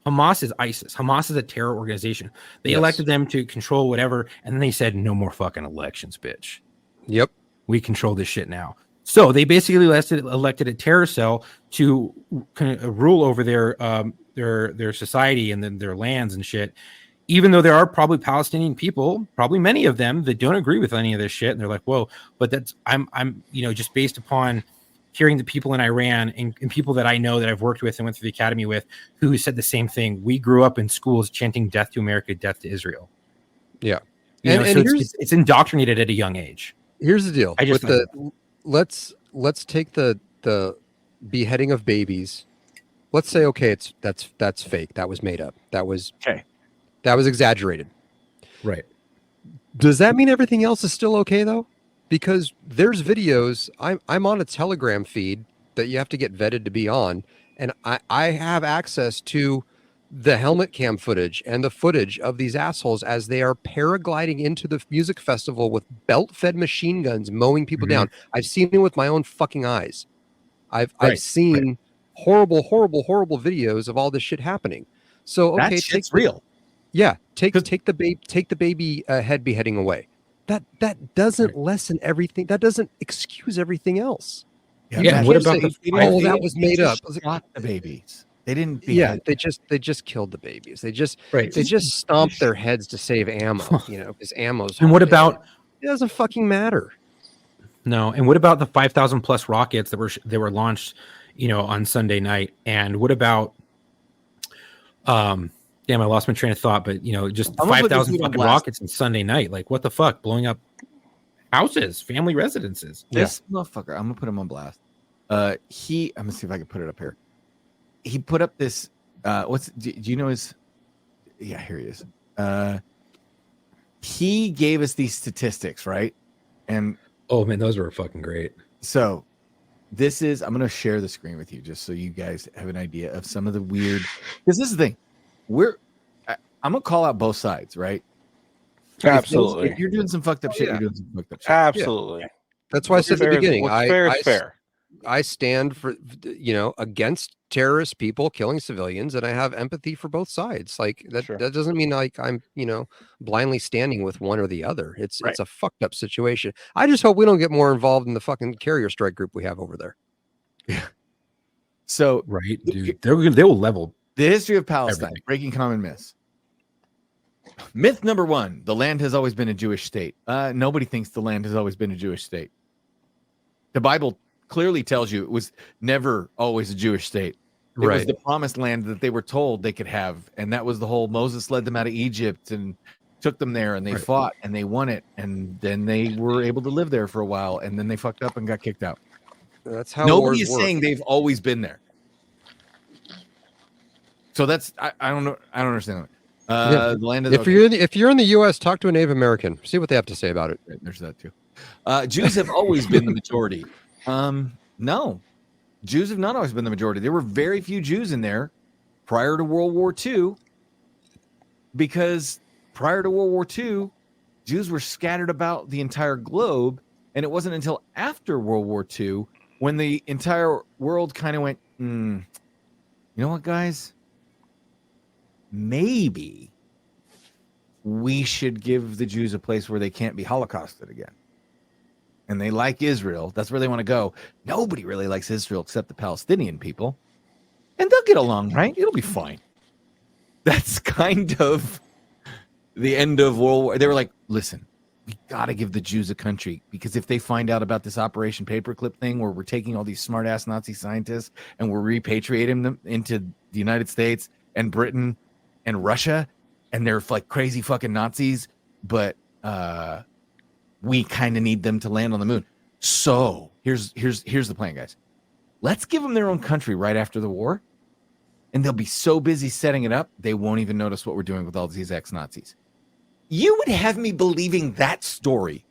D: Hamas is ISIS. Hamas is a terror organization. They elected them to control whatever. And then they said, no more fucking elections, bitch.
C: Yep.
D: We control this shit now. So they basically elected a terror cell to kind of rule over their society and then their lands and shit. even though there are probably Palestinian people, probably many of them that don't agree with any of this shit, and they're like, "Whoa!" But that's I'm just based upon hearing the people in Iran and people that I know that I've worked with and went through the academy with who said the same thing. We grew up in schools chanting "Death to America, Death to Israel."
C: Yeah,
D: so it's indoctrinated at a young age.
C: Here's the deal.
D: I just
C: let's take the beheading of babies. Let's say that's fake. That was made up. That was exaggerated.
D: Right.
C: Does that mean everything else is still okay though? Because there's videos. I'm on a Telegram feed that you have to get vetted to be on, and I have access to the helmet cam footage and the footage of these assholes as they are paragliding into the music festival with belt-fed machine guns mowing people down. I've seen it with my own fucking eyes. I've seen horrible videos of all this shit happening. So okay,
E: it's real.
C: Yeah, take the baby head beheading away. That doesn't lessen everything. That doesn't excuse everything else.
D: Yeah. What about
C: that was made up?
E: Shot the babies. They didn't.
C: They just killed the babies. They just stomped their heads to save ammo. Because ammo's.
D: And what about?
C: It doesn't fucking matter.
D: No. And what about the 5,000 plus rockets that were launched, on Sunday night? And what about? Damn, I lost my train of thought. But just 5,000 fucking rockets on Sunday night. Like, what the fuck? Blowing up houses, family residences.
E: This motherfucker. I'm gonna put him on blast. I'm gonna see if I can put it up here. He put up this. Do you know his? Yeah, here he is. He gave us these statistics, right? And
D: oh man, those were fucking great.
E: So this is. I'm gonna share the screen with you just so you guys have an idea of some of the weird. Because this is the thing. I'm gonna call out both sides, right?
F: Absolutely.
E: If you're doing some fucked up shit, you're doing some fucked up shit.
F: Absolutely.
E: Yeah.
C: That's why I said at the beginning.
F: What's fair is fair.
C: I stand for against terrorist people killing civilians, and I have empathy for both sides. Like that that doesn't mean like I'm blindly standing with one or the other. It's a fucked up situation. I just hope we don't get more involved in the fucking carrier strike group we have over there.
E: Yeah. So
D: dude, they will level
E: the history of Palestine.
D: Everything.
E: Breaking common myths. Myth number 1: the land has always been a Jewish state. Nobody thinks the land has always been a Jewish state. The Bible clearly tells you it was never always a Jewish state. It was the promised land that they were told they could have, and that was the whole Moses led them out of Egypt and took them there, and they fought and they won it, and then they were able to live there for a while, and then they fucked up and got kicked out.
C: That's how
E: nobody is saying they've always been there. So that's I don't know. I don't understand that. The land is
C: if you're in the U.S., talk to a Native American. See what they have to say about it.
E: There's that too. Jews have always been the majority. No, Jews have not always been the majority. There were very few Jews in there prior to World War II, because prior to World War II, Jews were scattered about the entire globe, and it wasn't until after World War II when the entire world kind of went, you know what, guys? Maybe we should give the Jews a place where they can't be Holocausted again. And they like Israel. That's where they want to go. Nobody really likes Israel except the Palestinian people. And they'll get along, right? It'll be fine. That's kind of the end of World War. They were like, listen, we got to give the Jews a country, because if they find out about this Operation Paperclip thing where we're taking all these smart-ass Nazi scientists and we're repatriating them into the United States and Britain and Russia, and they're like crazy fucking Nazis, but we kind of need them to land on the moon. So here's the plan, guys. Let's give them their own country right after the war, and they'll be so busy setting it up, they won't even notice what we're doing with all these ex-Nazis. You would have me believing that story.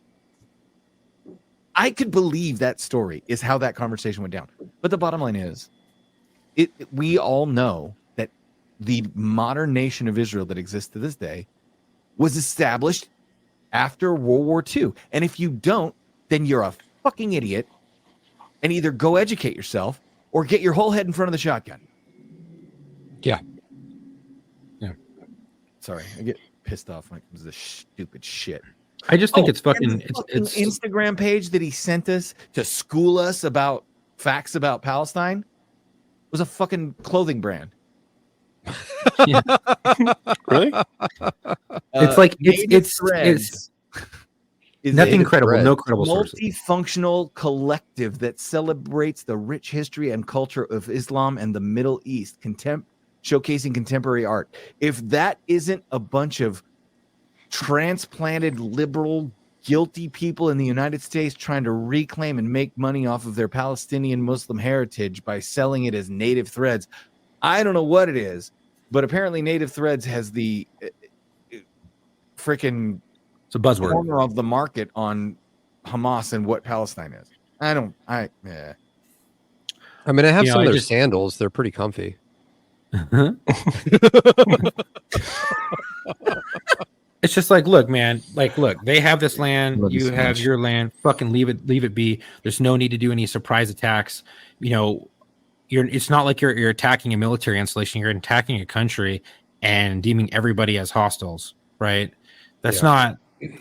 E: I could believe that story is how that conversation went down. But the bottom line is, we all know that the modern nation of Israel that exists to this day was established after World War II. And if you don't, then you're a fucking idiot, and either go educate yourself or get your whole head in front of the shotgun.
C: Yeah.
E: Sorry, I get pissed off when it comes to this stupid shit.
D: I just think it's fucking it's
E: Instagram page that he sent us to school us about facts about Palestine was a fucking clothing brand.
F: Really?
D: It's like
E: Native
D: it's
E: Threads is
D: nothing
E: a
D: credible, no credible sources.
E: multifunctional collective that celebrates the rich history and culture of Islam and the Middle East, showcasing contemporary art. If that isn't a bunch of transplanted liberal guilty people in the United States trying to reclaim and make money off of their Palestinian Muslim heritage by selling it as Native Threads, I don't know what it is, but apparently Native Threads has the freaking
D: It's a buzzword.
E: corner of the market on Hamas and what Palestine is.
C: I mean, I have some
D: I
C: of their
D: just-
C: sandals. They're pretty comfy.
D: It's just like, look, man, look, they have this land,
E: Love you
D: you
E: so
D: have
E: much.
D: your land, fucking leave it be. There's no need to do any surprise attacks. It's not like you're attacking a military installation, you're attacking a country and deeming everybody as hostiles, right? It's not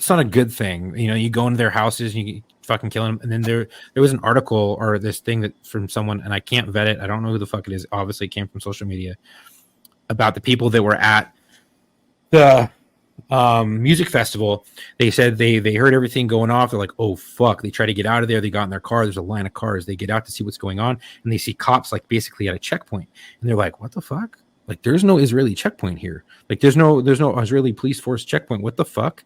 D: a good thing. You go into their houses and you fucking kill them. And then there was an article or this thing that from someone, and I can't vet it. I don't know who the fuck it is. Obviously it came from social media, about the people that were at the music festival. They said they heard everything going off. They're like, oh fuck. They try to get out of there. They got in their car. There's a line of cars. They get out to see what's going on, and they see cops like basically at a checkpoint, and they're like, what the fuck? Like, there's no Israeli checkpoint here. Like, there's no Israeli police force checkpoint. What the fuck?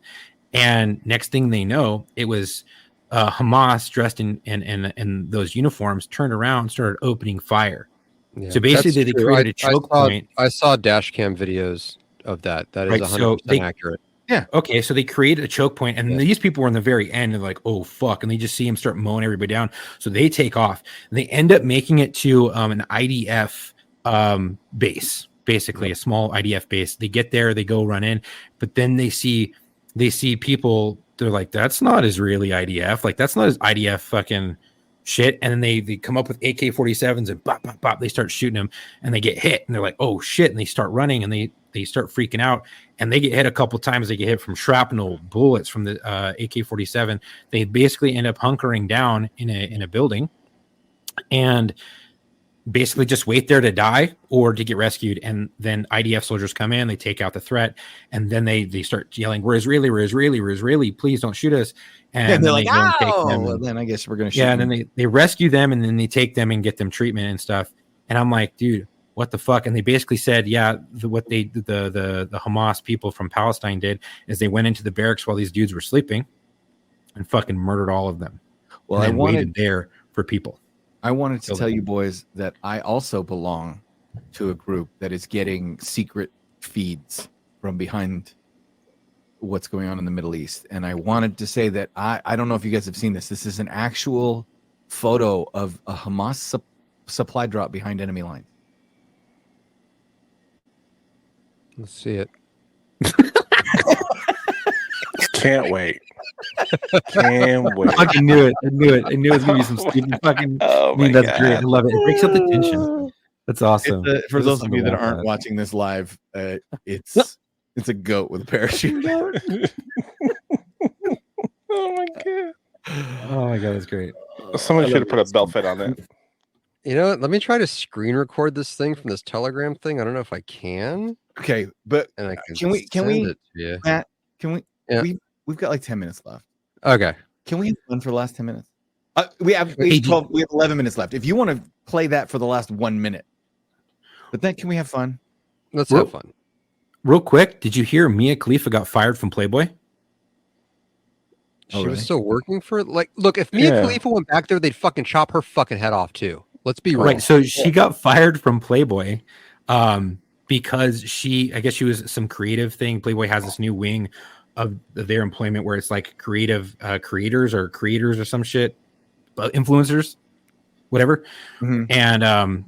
D: And next thing they know, it was Hamas dressed in those uniforms turned around, started opening fire.
C: Yeah,
D: So basically, they created a choke point.
C: I saw dash cam videos of that. That is
D: Right,
C: 100% accurate.
D: Yeah. Okay. So they created a choke point, and these people were in the very end, and like, oh fuck, and they just see him start mowing everybody down. So they take off, and they end up making it to an IDF base, basically a small IDF base. They get there, they go run in, but then they see people. They're like, that's not Israeli IDF. Like, that's not his IDF fucking shit. And then they come up with AK-47s and bop, bop, bop. They start shooting them, and they get hit, and they're like, oh shit, and they start running, and they start freaking out, and they get hit a couple times. They get hit from shrapnel bullets from the AK-47. They basically end up hunkering down in a building and basically just wait there to die or to get rescued. And then IDF soldiers come in, they take out the threat, and then they start yelling, we're Israeli, we're Israeli, we're Israeli, please don't shoot us. And
E: they're like,
D: go and take
E: oh,
D: them,
E: well, then I guess we're going to shoot
D: yeah, and
E: them.
D: then they rescue them, and then they take them and get them treatment and stuff. And I'm like, dude, what the fuck? And they basically said, yeah, what the Hamas people from Palestine did is they went into the barracks while these dudes were sleeping and fucking murdered all of them.
E: Well,
D: and waited there for people.
E: I wanted to tell you boys that I also belong to a group that is getting secret feeds from behind what's going on in the Middle East. And I wanted to say that I don't know if you guys have seen this. This is an actual photo of a Hamas supply drop behind enemy lines.
C: Let's see it.
F: Can't wait. Can't wait.
D: I fucking knew it. I knew it was gonna be some stupid fucking.
F: Oh my
D: That's
F: God.
D: great. I love it. It breaks up the tension. That's awesome.
E: For
D: This
E: those
D: is
E: of you that
D: something
E: aren't
D: like
E: watching this live, it's a goat with a parachute.
F: Oh my god.
D: Oh my god, that's great.
F: Someone should have put a belt fit on it.
C: You know what? Let me try to screen record this thing from this Telegram thing. I don't know if I can.
E: Okay, but
C: And I
E: can we
C: send it to you.
E: Matt, can we
C: Yeah.
E: we've got like 10 minutes left.
C: Okay.
E: Can we have fun for the last 10 minutes? We have 11 minutes left. If you want to play that for the last 1 minute. But then can we have fun?
C: Let's have fun.
D: Real quick, did you hear Mia Khalifa got fired from Playboy?
C: She
E: really?
C: was still working for it. Like, look, if Mia Khalifa went back there, they'd fucking chop her fucking head off too. Let's be real.
D: Right. So she got fired from Playboy because I guess she was some creative thing. Playboy has this new wing of their employment where it's like creative creators or some shit, influencers, whatever.
E: Mm-hmm.
D: And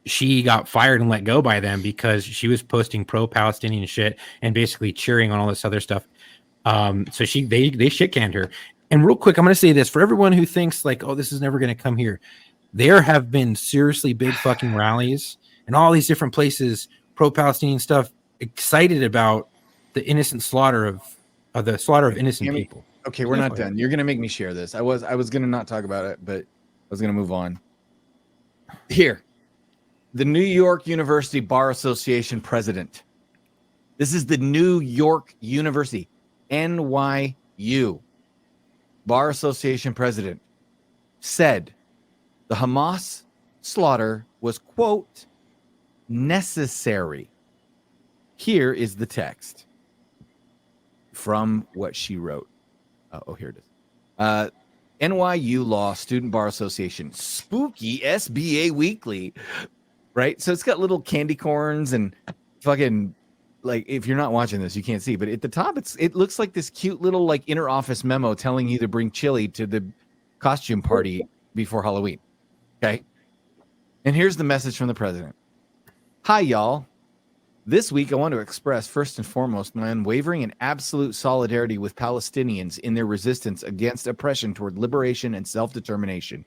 D: she got fired and let go by them because she was posting pro-Palestinian shit and basically cheering on all this other stuff. So they shit canned her. And real quick, I'm going to say this for everyone who thinks like, oh, this is never going to come here. There have been seriously big fucking rallies and all these different places, pro-Palestinian stuff, excited about the innocent slaughter of innocent people.
E: Okay, we're not done. You're gonna make me share this. I was gonna not talk about it, but I was gonna move on. Here, the New York University Bar Association president. This is the New York University, NYU Bar Association president said the Hamas slaughter was, quote, necessary. Here is the text from what she wrote. Oh, here it is. NYU Law Student Bar Association, spooky SBA Weekly, right? So it's got little candy corns and fucking, like, if you're not watching this, you can't see, but at the top, it looks like this cute little like inner office memo telling you to bring chili to the costume party before Halloween. Okay. And here's the message from the president. Hi, y'all. This week, I want to express first and foremost my unwavering and absolute solidarity with Palestinians in their resistance against oppression toward liberation and self-determination.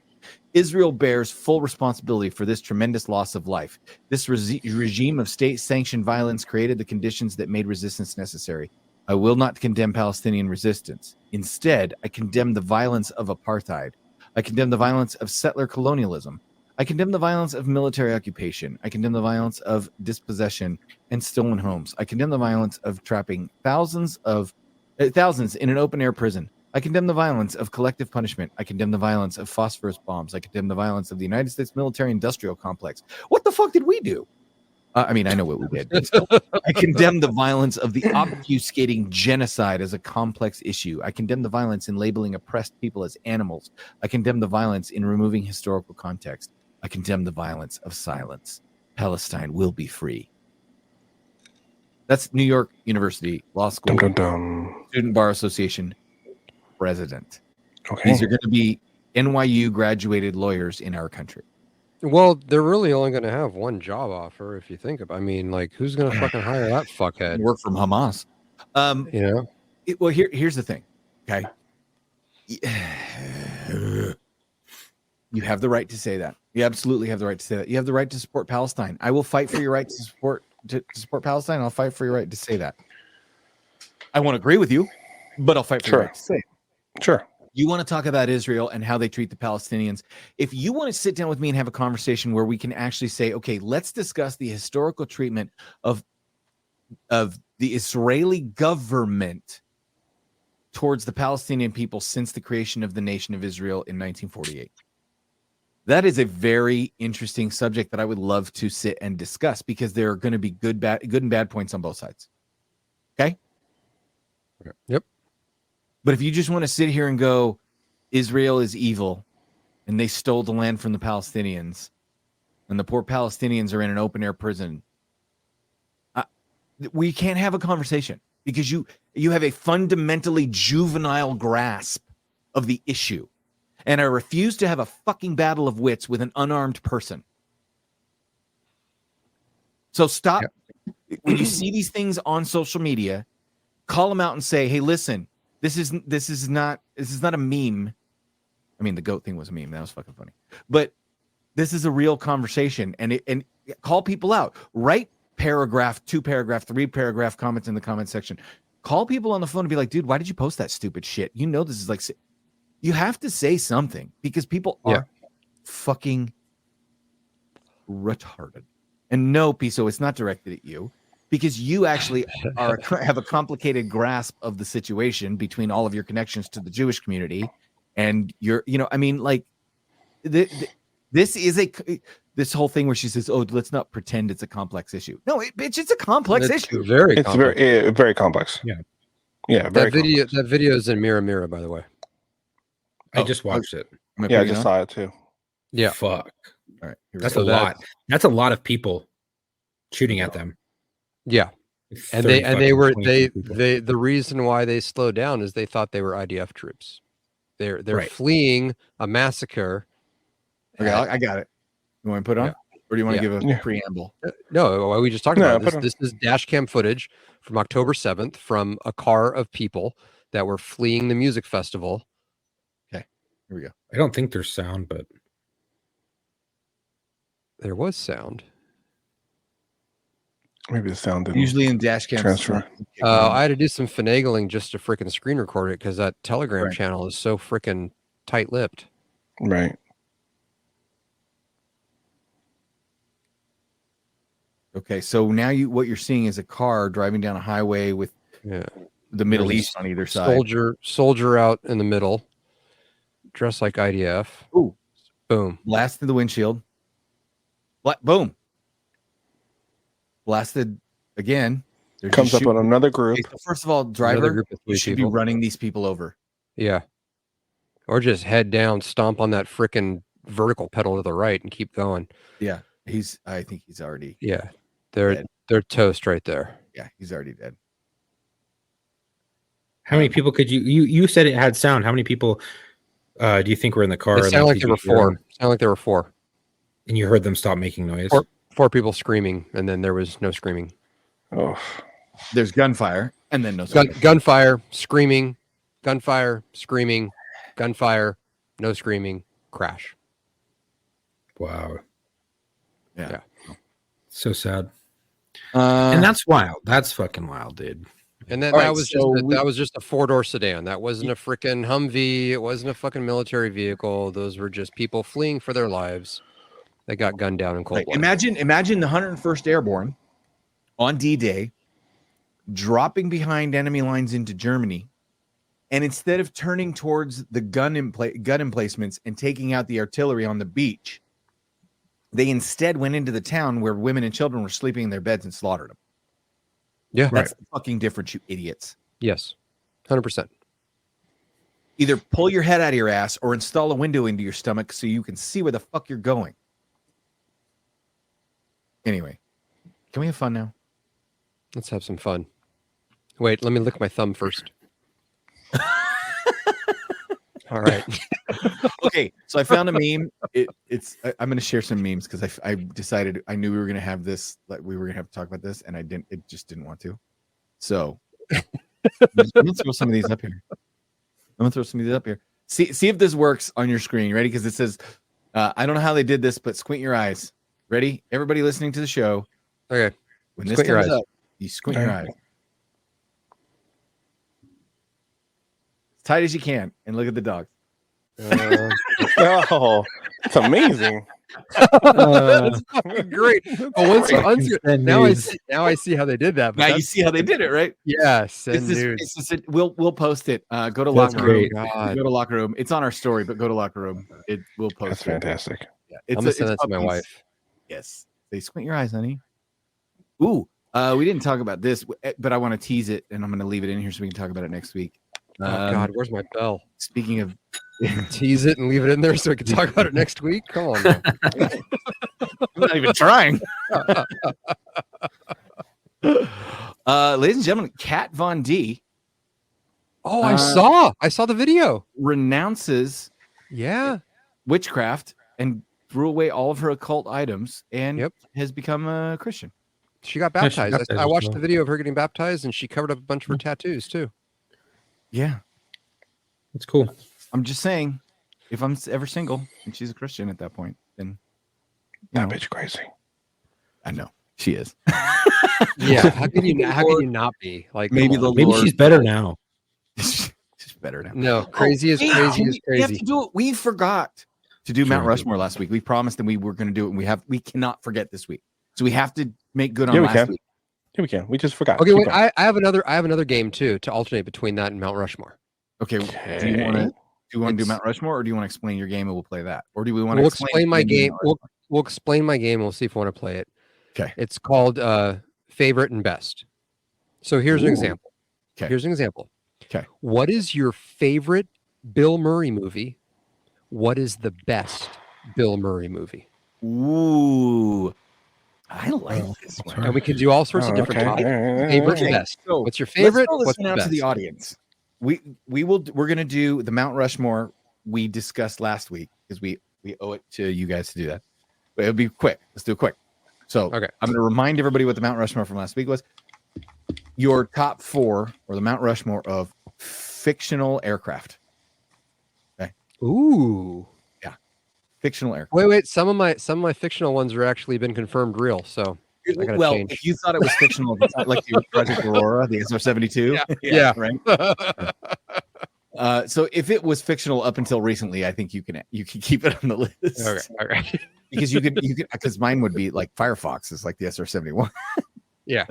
E: Israel bears full responsibility for this tremendous loss of life. This regime of state-sanctioned violence created the conditions that made resistance necessary. I will not condemn Palestinian resistance. Instead, I condemn the violence of apartheid. I condemn the violence of settler colonialism. I condemn the violence of military occupation. I condemn the violence of dispossession and stolen homes. I condemn the violence of trapping thousands in an open-air prison. I condemn the violence of collective punishment. I condemn the violence of phosphorus bombs. I condemn the violence of the United States military-industrial complex. What the fuck did we do? I mean, I know what we did. But still. I condemn the violence of the obfuscating genocide as a complex issue. I condemn the violence in labeling oppressed people as animals. I condemn the violence in removing historical context. I condemn the violence of silence. Palestine will be free. That's New York University Law School Student Bar Association president.
F: Okay.
E: These are going to be NYU graduated lawyers in our country.
C: Well, they're really only going to have one job offer if you think about. I mean, like, who's going to fucking hire that fuckhead?
E: Work from Hamas.
C: You know.
E: Here's the thing. Okay. You have the right to say that. You absolutely have the right to say that. You have the right to support Palestine. I will fight for your right to support Palestine. I'll fight for your right to say that. I won't agree with you, but I'll fight for your right to say it.
F: Sure.
E: You want to talk about Israel and how they treat the Palestinians. If you want to sit down with me and have a conversation where we can actually say, okay, let's discuss the historical treatment of the Israeli government towards the Palestinian people since the creation of the nation of Israel in 1948. That is a very interesting subject that I would love to sit and discuss because there are going to be good and bad points on both sides. Okay?
C: Yep.
E: But if you just want to sit here and go, Israel is evil and they stole the land from the Palestinians and the poor Palestinians are in an open air prison, we can't have a conversation because you have a fundamentally juvenile grasp of the issue. And I refuse to have a fucking battle of wits with an unarmed person. So stop. Yep. When you see these things on social media, call them out and say, hey, listen, this is not a meme. I mean, the goat thing was a meme. That was fucking funny. But this is a real conversation. And call people out. Write paragraph, 2 paragraph, 3 paragraph comments in the comment section. Call people on the phone and be like, dude, why did you post that stupid shit? You know, this is like, you have to say something because people are fucking retarded. And no, Piso, it's not directed at you because you actually have a complicated grasp of the situation between all of your connections to the Jewish community. And you're, I mean, like this is this whole thing where she says, oh, let's not pretend it's a complex issue. No, bitch, it's a complex issue.
F: It's very complex.
C: Yeah.
F: Yeah. Very complex.
C: That video is in Mira Mira, by the way.
D: I just watched it.
F: Yeah, I just saw it too.
C: Yeah.
D: Fuck.
E: All right.
D: That's a lot. That's a lot of people shooting at them.
C: Yeah. And the reason why they slowed down is they thought they were IDF troops. They're fleeing a massacre.
E: Okay, I got it. You want to put it on? Or do you want to give a preamble?
C: No, we just talked about this. This is dash cam footage from October 7th from a car of people that were fleeing the music festival.
E: Here we go.
D: I don't think there's sound, but
C: there was sound.
F: Maybe the sound didn't
E: usually in dash cam
F: transfer.
C: I had to do some finagling just to freaking screen record it because that Telegram channel is so freaking tight-lipped.
F: Right.
E: Okay, so now what you're seeing is a car driving down a highway with the Middle
C: There's
E: East on either side.
C: Soldier out in the middle, dressed like IDF.
E: Ooh,
C: Boom.
E: blasted the windshield. Boom. Blasted again. They're
F: Comes
E: just
F: up on
E: shooting.
F: another group.
E: Okay, so first of all,
C: Another
E: driver,
C: group of
E: you
C: three
E: should
C: people.
E: be running these people over.
C: Yeah. Or just head down, stomp on that freaking vertical pedal to the right and keep going.
E: Yeah, I think he's already.
C: Yeah. They're
E: dead.
C: toast right there.
E: Yeah, he's already dead.
D: How many people could you said it had sound? How many people do you think were in the car?
C: It sounded like there were four. Sounded like there were four.
D: And you heard them stop making noise.
C: Four people screaming, and then there was no screaming.
F: Oh,
E: there's gunfire, and then no
C: gunfire, screaming, gunfire, screaming, gunfire, no screaming, crash.
D: Wow.
E: Yeah.
D: So sad. And that's wild. That's fucking wild, dude.
C: And that was just a 4-door sedan. That wasn't a freaking Humvee. It wasn't a fucking military vehicle. Those were just people fleeing for their lives. They got gunned down in cold blood.
E: Imagine the 101st Airborne on D-Day dropping behind enemy lines into Germany, and instead of turning towards the gun emplacements and taking out the artillery on the beach, they instead went into the town where women and children were sleeping in their beds and slaughtered them.
C: Yeah,
E: that's the fucking difference, you idiots.
C: Yes, 100%.
E: Either pull your head out of your ass or install a window into your stomach so you can see where the fuck you're going. Anyway, can we have fun now?
C: Let's have some fun. Wait, let me lick my thumb first. All right.
E: Okay, so I found a meme. I'm going to share some memes because I decided I knew we were going to have this, like we were going to have to talk about this, and I didn't. It just didn't want to. So I'm going to throw some of these up here. See if this works on your screen. Ready? Because it says, I don't know how they did this, but squint your eyes. Ready? Everybody listening to the show.
C: Okay.
E: When this comes up, you squint your eyes. As tight as you can, and look at the dog.
F: Oh, it's amazing.
C: That's fucking great. But once you unsee, now I see how they did that.
E: Now you see how they did it, right?
C: Yes.
E: We'll post it. Go to Locker Room. Go to Locker Room. It's on our story, but go to Locker Room. We'll post.
F: That's fantastic.
E: Yeah,
C: I'm gonna send that to my wife.
E: Yes. They squint your eyes, honey. Ooh, we didn't talk about this, but I want to tease it, and I'm going to leave it in here so we can talk about it next week.
C: Oh God, where's my bell?
E: Speaking of
C: tease it and leave it in there so we can talk about it next week. Come on, man.
E: I'm not even trying. Ladies and gentlemen, Kat Von D.
C: Oh, I saw the video.
E: Renounces witchcraft and threw away all of her occult items and has become a Christian.
C: She got baptized. I watched the video of her getting baptized, and she covered up a bunch of her tattoos too.
E: Yeah,
D: that's cool.
E: I'm just saying, if I'm ever single and she's a Christian at that point, then
F: that bitch crazy.
E: I know she is.
C: Yeah, how can you not be? Like
E: maybe
D: she's better now.
E: She's better now.
C: No, crazy is crazy.
E: We have to do it. We forgot to do Mount Rushmore last week. We promised that we were going to do it, and we cannot forget this week. So we have to make good on last week.
F: Yeah, we can. We just forgot.
C: Okay, wait. I have another game too to alternate between that and Mount Rushmore.
E: Okay. Do you want to do Mount Rushmore, or do you want to explain your game and we'll play that, or do we want to
C: explain my game? We'll explain my game. And we'll see if we want to play it.
E: Okay.
C: It's called favorite and best. So here's an example.
E: Okay.
C: Here's an example.
E: Okay.
C: What is your favorite Bill Murray movie? What is the best Bill Murray movie?
E: Ooh. I like this one.
C: And we can do all sorts of different topics. Favorite and best. So what's your favorite?
E: Let's throw this out to the audience. We're gonna do the Mount Rushmore we discussed last week because we owe it to you guys to do that. But it'll be quick. Let's do it quick. So I'm gonna remind everybody what the Mount Rushmore from last week was. Your top 4 or the Mount Rushmore of fictional aircraft. Okay.
C: Ooh.
E: Fictional aircraft.
C: Wait. Some of my fictional ones are actually been confirmed real. So
E: well, change. If you thought it was fictional, like the Project Aurora, the SR-72,
C: yeah,
E: right. So if it was fictional up until recently, I think you can keep it on the list.
C: Okay.
E: because you could because mine would be like Firefox is like the SR-71.
C: Yeah.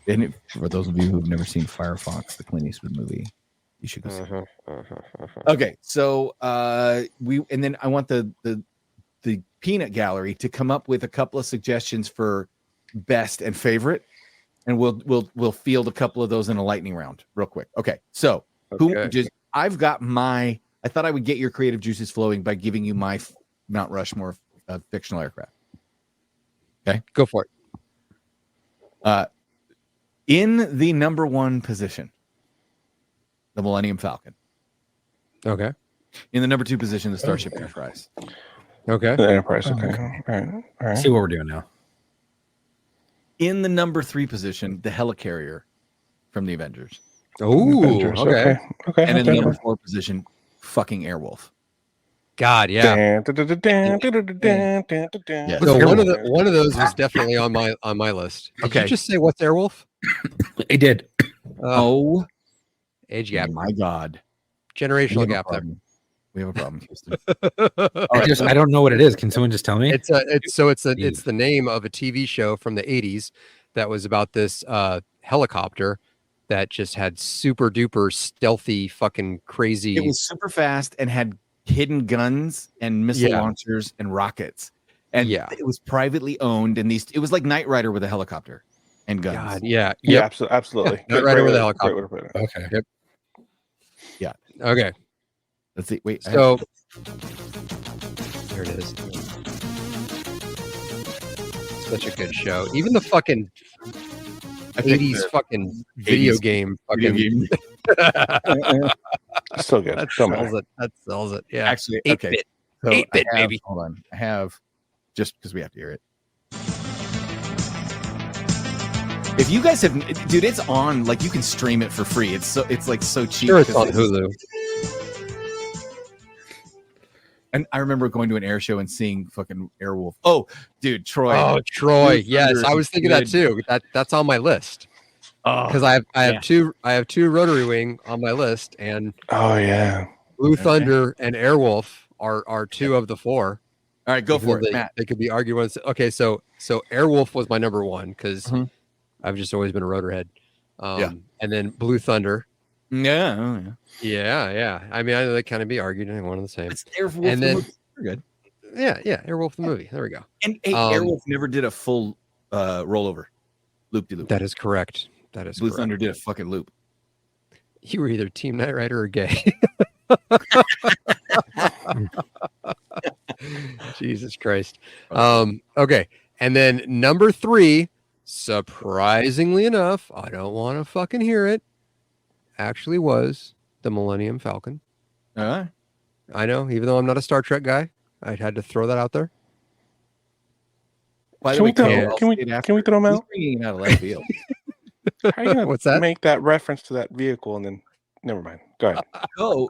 E: And for those of you who've never seen Firefox, the Clint Eastwood movie, you should go see it. Okay, so and then I want the peanut gallery to come up with a couple of suggestions for best and favorite, and we'll field a couple of those in a lightning round real quick. Okay, so I've got I thought I would get your creative juices flowing by giving you my Mount Rushmore of fictional aircraft. Okay,
C: go for it.
E: In the number 1 position, the Millennium Falcon.
C: Okay.
E: In the number 2 position, the Starship Enterprise.
C: Okay.
F: The Enterprise. Okay. All right.
D: See what we're doing now.
E: In the number 3 position, the Helicarrier from the Avengers.
C: Oh,
F: okay.
E: And in the number 4 position, fucking Airwolf.
C: God, yeah.
E: Yes.
C: So one of those was definitely on my list. Did you just say what's Airwolf?
D: I did.
C: Age gap.
E: My God.
C: Generational gap there.
E: We have a problem, Houston.
D: I don't know what it is. Can someone just tell me?
C: It's the name of a TV show from the 80s that was about this helicopter that just had super duper stealthy fucking crazy.
E: It was super fast and had hidden guns and missile launchers and rockets. And it was privately owned, and it was like Knight Rider with a helicopter and guns.
C: God,
F: yeah, absolutely.
C: Knight Rider with a helicopter.
D: Okay.
C: Yep.
E: Yeah.
C: Okay.
E: Let's see. Wait.
C: So there it is. Such a good show. Even the fucking 80s fucking video game.
F: So good.
C: That sells it. Yeah.
E: Actually,
C: 8-bit.
E: So
C: 8-bit, baby.
E: Hold on. I have, just because we have to hear it. If you guys have, dude, it's on. Like, you can stream it for free. It's like so cheap.
C: Sure, it's on Hulu.
E: And I remember going to an air show and seeing fucking Airwolf. Oh, dude, Troy.
C: Oh, Troy. Yes, I was thinking that too. That's on my list. Because I have two Rotary Wing on my list, and Blue Thunder and Airwolf are 2 of the 4.
E: All right, go for it, Matt.
C: They could be arguing. Okay, so Airwolf was my number 1 because I've just always been a rotorhead. And then Blue Thunder.
E: Yeah.
C: I mean, they kind of be argued and one and the same.
E: It's Airwolf
C: and then,
E: we're good.
C: Yeah, Airwolf the movie. There we go.
E: And Airwolf never did a full rollover, loop-de-loop.
C: That is correct.
E: Blue Thunder did a fucking loop.
C: You were either Team Knight Rider or gay. Jesus Christ. Okay. And then number 3, surprisingly enough, I don't want to fucking hear it, actually was the Millennium Falcon. I know, even though I'm not a Star Trek guy, I had to throw that out there.
F: Can we throw them out?
E: He's out of left field.
F: How are you gonna
C: What's that?
F: Make that reference to that vehicle and then never mind. Go ahead.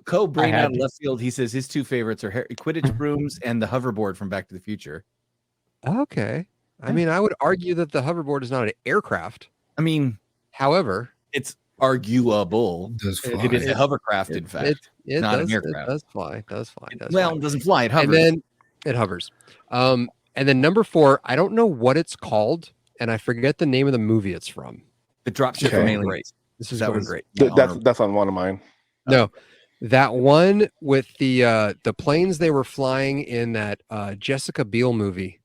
E: Co bringing out of left field. He says his 2 favorites are Quidditch brooms and the hoverboard from Back to the Future.
C: Okay. I mean, I would argue that the hoverboard is not an aircraft.
E: I mean,
C: however,
E: it's arguable. It is a hovercraft, in fact.
C: It
E: not
C: does,
E: an aircraft.
C: It does fly. It
E: doesn't fly. It hovers.
C: And then it hovers. And then number 4, I don't know what it's called, and I forget the name of the movie it's from.
E: The Dropship from Aliens.
C: This is going great.
F: That's on one of mine.
C: No, that one with the planes they were flying in that Jessica Biel movie.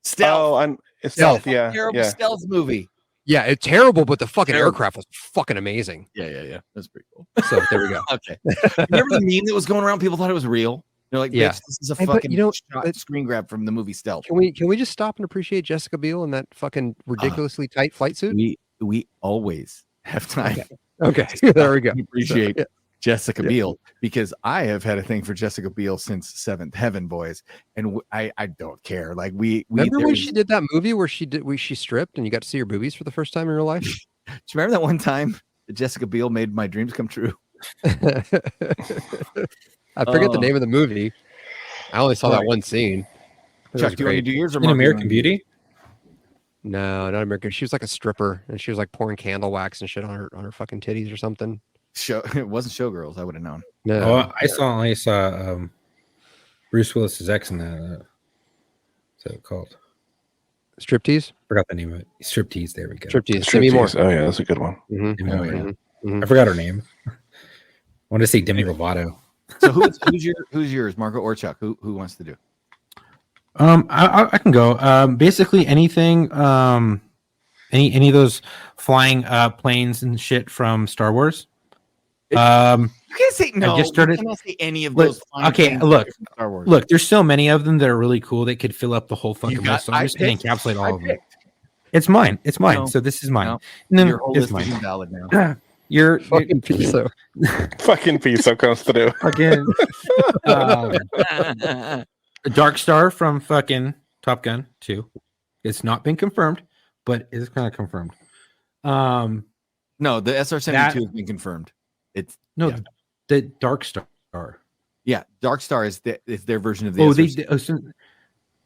E: Stealth.
F: It's Stealth. Yeah,
E: terrible stealth movie.
C: Yeah, it's terrible, but the fucking aircraft was fucking amazing.
E: Yeah. That's pretty cool.
C: So there we go.
E: Okay. Remember the meme that was going around? People thought it was real. They're like, bitch, this is a fucking screen grab from the movie Stealth.
C: Can we just stop and appreciate Jessica Biel in that fucking ridiculously tight flight suit?
E: We always have time.
C: Okay. There we go.
E: Appreciate Jessica Biel, because I have had a thing for Jessica Biel since Seventh Heaven, boys, and I don't care. Like we
C: remember when she did that movie where she stripped and you got to see her boobies for the first time in real life.
E: Do you remember that one time that Jessica Biel made my dreams come true?
C: I forget the name of the movie. I only saw that one scene.
E: Chuck, do you want to do yours or
D: in American Beauty?
C: No, not American. She was like a stripper, and she was like pouring candle wax and shit on her fucking titties or something.
E: It wasn't Showgirls. I would have known.
C: No,
D: I saw Bruce Willis's ex in that. So called
C: Striptease.
D: forgot the name of it. Striptease. There we go.
C: Striptease. Demi Moore.
F: Oh yeah, that's a good one.
C: Mhm.
D: Demi
E: Oh,
D: Moore.
E: yeah.
C: Mhm.
D: I forgot her name. I want to say Demi Lovato.
E: So who's yours, Marco or Chuck? Who wants to do?
D: I can go. Basically anything. Any of those flying planes and shit from Star Wars.
E: You can't say no.
D: I just started.
E: You cannot say any of
D: Look,
E: those. flying
D: okay,
E: things
D: look.
E: from Star Wars.
D: Look, there's so many of them that are really cool. That could fill up the whole fucking
E: got-
D: list. So I'm
E: I
D: just going to
E: picked-
D: encapsulate all
E: I
D: of them.
E: picked.
D: It's mine. It's mine.
E: No.
D: So this is mine.
E: No.
D: And then
E: Your whole
D: it's
E: list is
D: mine.
E: invalid now.
D: You're
C: Fucking pizza.
F: Fucking pizza comes through.
D: fucking Dark Star from fucking Top Gun 2. It's not been confirmed, but it's kind of confirmed.
E: No, the SR-72
D: That-
E: has been confirmed. It's
D: No,
E: yeah.
D: the Dark Star.
E: Yeah, Dark Star is their version of the
D: Oh,
E: SR-72.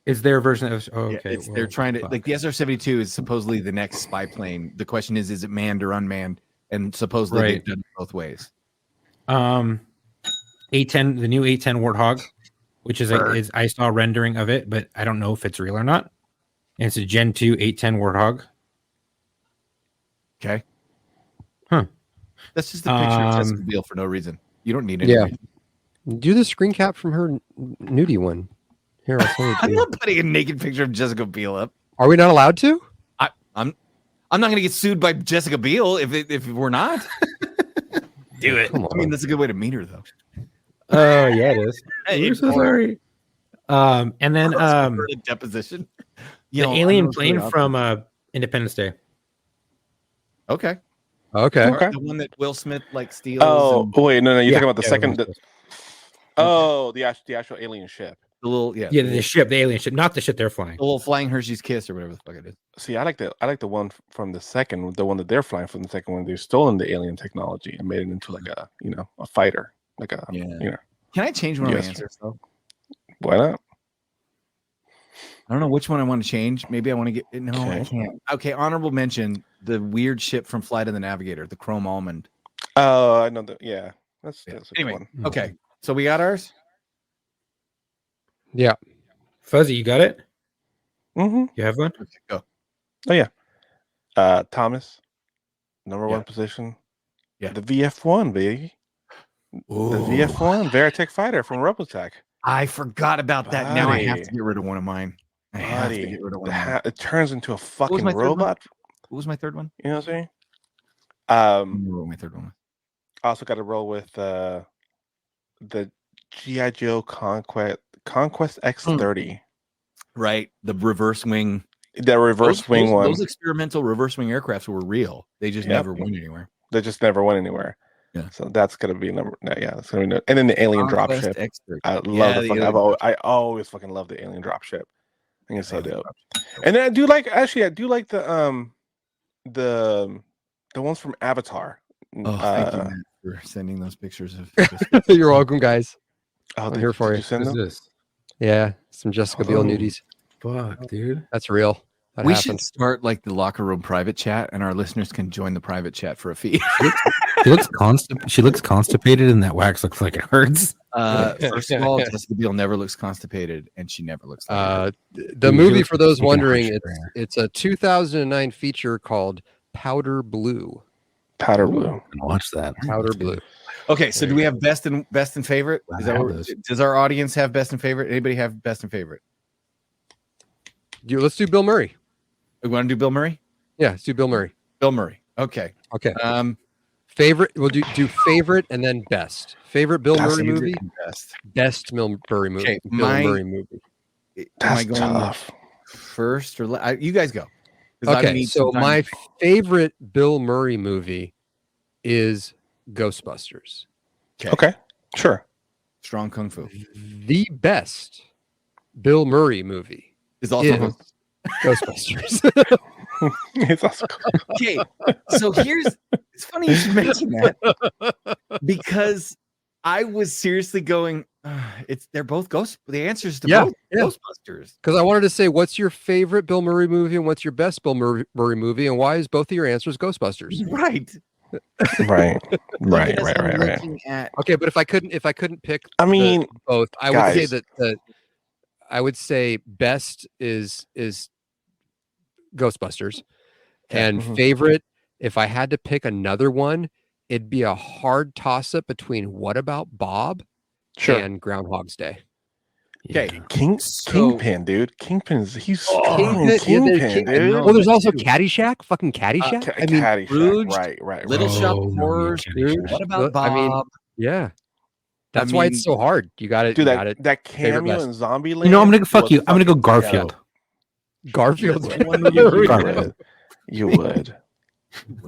D: is their version of. Oh,
E: Yeah,
D: okay.
E: they're trying to
D: fuck.
E: like the SR-72 is supposedly the next spy plane. The question is it manned or unmanned? And supposedly
D: Right.
E: they've done it both ways.
D: A10, the new A10 Warthog, which is I saw a rendering of it, but I don't know if it's real or not. And it's a Gen 2 810 Warthog.
E: Okay.
D: Huh.
E: That's just a picture of Jessica Biel for no reason. You don't need it.
C: Yeah. Do the screen cap from her nudie one. Here, I'll send it to
E: I'm
C: you.
E: not putting a naked picture of Jessica Biel up.
C: Are we not allowed to?
E: I'm not going to get sued by Jessica Biel if we're not.
D: Do it.
C: Come on.
E: I mean, that's a good way to meet her, though.
D: Oh, yeah, it is.
E: Hey,
D: We're so sorry. And then
E: A deposition.
D: the alien plane from Independence Day.
E: Okay.
C: Okay.
F: Okay.
E: The one that Will Smith like steals.
F: Oh
E: and
F: wait, no, you're
D: Yeah,
F: talking about the
D: yeah,
F: second.
D: it was-
F: Oh, the actual alien ship.
E: the little
D: Yeah, the ship, the alien ship, not the ship they're flying.
E: the little flying Hershey's Kiss or whatever the fuck it is.
F: See, I like the one from the second, the one that they're flying from the second one. They've stolen the alien technology and made it into like a fighter, like a
E: Yeah. Can I change one of my
F: Yes.
E: answers though?
F: why not?
E: I don't know which one I want to change. Maybe I want to get no, I
F: Okay.
E: can't. Okay, honorable mention the weird ship from Flight of the Navigator, the Chrome Almond.
F: Oh, I know that. Yeah, that's a good
E: Anyway,
F: one.
E: okay. So we got ours.
C: Yeah.
D: Fuzzy, you got it?
F: Mm-hmm.
D: You have one?
E: Okay, go.
F: Oh yeah. Thomas, number
E: Yeah.
F: one position.
E: Yeah.
F: The VF1, baby. The VF1 Veritech fighter from Robotech.
E: I forgot about that. Now I have to
F: Buddy.
E: get rid of one of mine. I have to
F: Buddy,
E: get rid of one of mine.
F: it turns into a
E: was
F: fucking
E: my third one?
F: robot.
E: What was my third one?
F: You know what I'm saying?
E: I don't remember what my third one was.
F: I also got to roll with the GI Joe Conquest X30,
E: Right, the reverse wing.
F: the reverse wing one.
E: Those experimental reverse wing aircrafts were real. They just
F: Yep.
E: never went anywhere.
F: They just never went anywhere.
E: Yeah.
F: So that's gonna be number. Yeah, that's gonna be. And then the alien
E: Conquest
F: dropship.
E: X30.
F: I love
E: Yeah,
F: the
E: the
F: fucking.
E: alien
F: I always fucking love the alien dropship. I think it's so
E: Alien
F: dope.
E: dropship.
F: And then I do like the ones from Avatar.
E: Oh, thank you, Matt, for sending those pictures of.
C: You're welcome, guys.
F: Oh,
C: I'm here for
F: did
C: you.
F: you send
D: What is
F: them?
D: this?
C: Yeah. Some Jessica Biel
D: Oh.
C: nudies.
D: Fuck, dude.
C: That's real. That
E: We
C: happened.
E: should start like the locker room private chat, and our listeners can join the private chat for a fee.
D: She looks constipated, and that wax looks like it hurts.
E: First of all, Jessica Biel never looks constipated, and she never looks like
C: The
D: Dude,
C: movie,
D: you
C: for those
D: can
C: wondering,
D: watch
C: it's a 2009 feature called Powder Blue.
F: Powder blue.
D: Watch that.
C: Powder Blue.
E: Okay, so do we have best and favorite? Is that
D: I have
E: what,
D: those.
E: does our audience have best and favorite? Anybody have best and favorite?
C: Let's do Bill Murray.
E: We want to do Bill Murray.
C: Yeah, let's do Bill Murray.
E: Bill Murray. Okay.
C: Okay.
E: Favorite
C: We'll do favorite and then best. Favorite Bill Murray
E: favorite
C: movie.
E: and best.
C: Best Bill Murray movie.
E: Okay,
C: Bill
E: my-
C: Murray movie.
E: Am I
F: That's
E: going
F: tough.
E: first or you guys go? 'Cause I
C: Okay,
E: need
C: so
E: some time
C: my
E: to think.
C: favorite Bill Murray movie is Ghostbusters.
F: Okay, sure.
E: Strong Kung Fu
C: The best Bill Murray movie
E: is also
C: is Ghostbusters.
F: It's also
E: okay. So it's funny you should mention that because I was seriously going. They're both ghost. The answers to
C: Yeah,
E: both
C: yeah.
E: Ghostbusters.
C: Because I wanted to say, what's your favorite Bill Murray movie and what's your best Bill Murray movie, and why is both of your answers Ghostbusters?
E: Right.
F: right.
E: Because I'm looking at
C: Okay, but if I couldn't pick,
F: I mean,
C: both, I would say
F: guys.
C: that I would say best is Ghostbusters, and
F: Mhm.
C: favorite. If I had to pick another one, it'd be a hard toss up between What About Bob
F: Sure.
C: and Groundhog's Day.
E: Okay.
F: Kingpin, dude. he's strong.
C: Kingpin, yeah, there's
F: Kingpin,
C: Kingpin.
F: dude.
C: Oh, there's also
E: Dude.
C: Caddyshack. Fucking Caddyshack. I mean,
F: Caddyshack.
E: Scrooge,
F: Right.
E: Little Shop
D: Oh,
E: of
D: no,
E: Horrors.
D: Caddyshack.
E: What about Bob?
C: I mean, yeah. That's why it's so hard. You got it.
F: Dude,
C: You got it.
F: that
C: Favorite
F: cameo
C: best.
F: in Zombieland.
D: You know, I'm gonna fuck
F: was
D: you. I'm gonna go
F: fucking
D: Garfield.
C: Garfield's
E: That's one movie you
D: Garfield.
F: You would.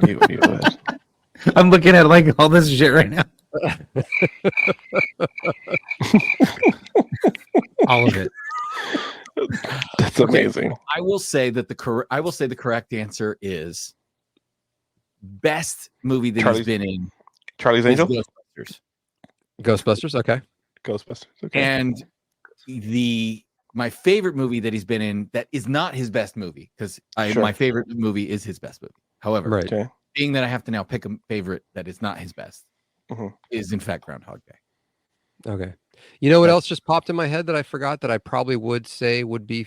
F: You would.
D: I'm looking at like all this shit right now. All of it.
F: That's amazing.
E: I will say that the correct answer is best movie that he's been in.
F: Charlie's
E: is
F: Angel?
E: Ghostbusters.
C: Ghostbusters. Okay.
F: Ghostbusters. Okay.
E: And my favorite movie that he's been in that is not his best movie, because
F: Sure.
E: my favorite movie is his best movie. However,
C: Right.
F: Okay.
E: being that I have to now pick a favorite that is not his best,
F: Mhm.
E: is in fact Groundhog Day.
C: Okay. You know what else just popped in my head that I forgot that I probably would say would be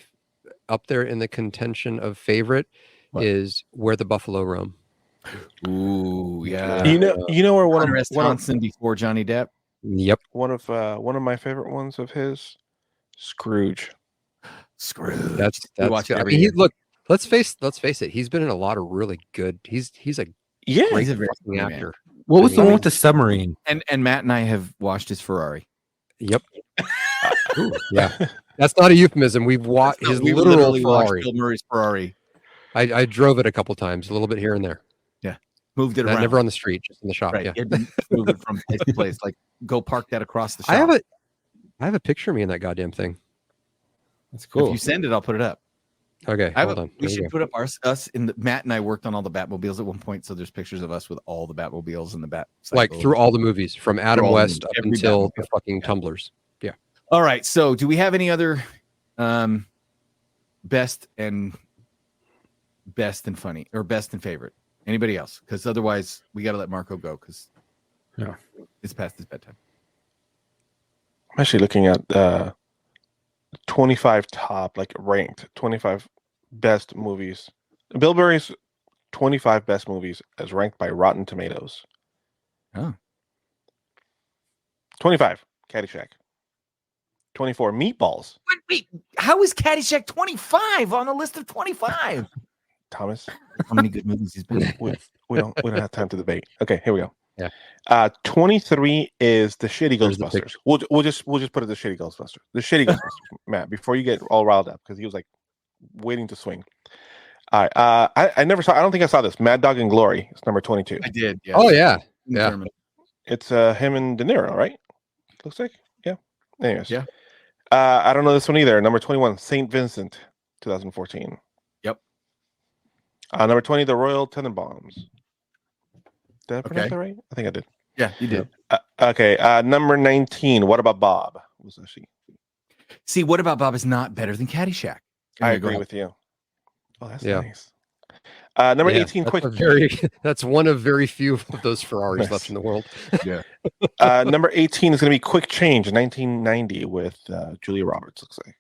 C: up there in the contention of favorite
E: What?
C: is Where the Buffalo Roam.
E: Ooh, yeah.
F: You know where
E: Hunter S. Thompson before Johnny Depp.
C: Yep.
F: one of my favorite ones of his, Scrooge.
E: Scrooge.
C: That's
E: We watch it
C: good. I
E: every
C: mean,
E: year.
C: look, let's face it. He's been in a lot of really good. He's a
F: Yeah.
C: great
E: He's a very
C: fucking
E: funny man.
C: actor.
D: What was the
C: I
D: one
C: mean-
D: with the submarine?
E: And Matt and I have watched his Ferrari.
C: Yep. Ooh, yeah. That's not a euphemism. We've watched his
E: We
C: literal
E: literally watched
C: Ferrari.
E: Bill Murray's Ferrari.
C: I drove it a couple times, a little bit here and there.
E: Moved it
C: Not
E: around.
C: never on the street, just in the shop.
E: Right.
C: Yeah.
E: You had to move it from place to place. Like, go park that across the shop.
C: I have a picture of me in that goddamn thing.
D: That's
E: If you send it, I'll put it up.
C: Okay, hold on.
E: We
C: Here
E: should
C: go.
E: put up us in the Matt and I worked on all the Batmobiles at one point, so there's pictures of us with all the Batmobiles and the Bat.
C: Like
E: cycle.
C: through all the movies, from Adam
E: all the
C: West
E: movies,
C: up
E: every
C: until
E: Batmobile.
C: the fucking
E: Yeah.
C: tumblers. Yeah.
E: All right. So, do we have any other best and funny or best and favorite? Anybody else? Because otherwise, we got to let Marco go because it's past his bedtime.
F: I'm actually looking at 25 top, like ranked 25 best movies. Bill Murray's 25 best movies as ranked by Rotten Tomatoes.
E: Oh.
F: 25, Caddyshack. 24, Meatballs.
E: Wait, how is Caddyshack 25 on a list of 25?
F: Thomas,
E: How many good movies he's been in?
F: we don't have time to debate. Okay, here we go.
C: Yeah.
F: 23 is the shitty
C: There's the
F: Ghostbusters.
C: picture.
F: We'll just put it the shitty Ghostbusters. The shitty Ghostbusters, Matt. Before you get all riled up, because he was like waiting to swing. All right. I never saw. I don't think I saw this. Mad Dog and Glory. It's number 22.
E: I did. Yeah.
C: Oh yeah. Yeah.
F: It's him and De Niro, right? Looks like. Yeah. Anyways.
E: Yeah.
F: I don't know this one either. Number 21, Saint Vincent, 2014.
E: Yep.
F: Number 20, The Royal Tenenbaums. Did I pronounce
E: Okay.
F: that right? I think I did.
E: Yeah, you did.
F: Okay. Number 19, What About Bob? Was actually.
E: See, What About Bob is not better than Caddyshack.
F: I
E: Anyway, go
F: agree
E: ahead.
F: with you. Oh, that's
C: Yeah.
F: nice. Number
C: Yeah,
F: 18, Quick.
C: that's one of very few of those Ferraris
F: Nice.
C: left in the world.
F: Number 18 is going to be Quick Change, 1990, with Julia Roberts. Looks like.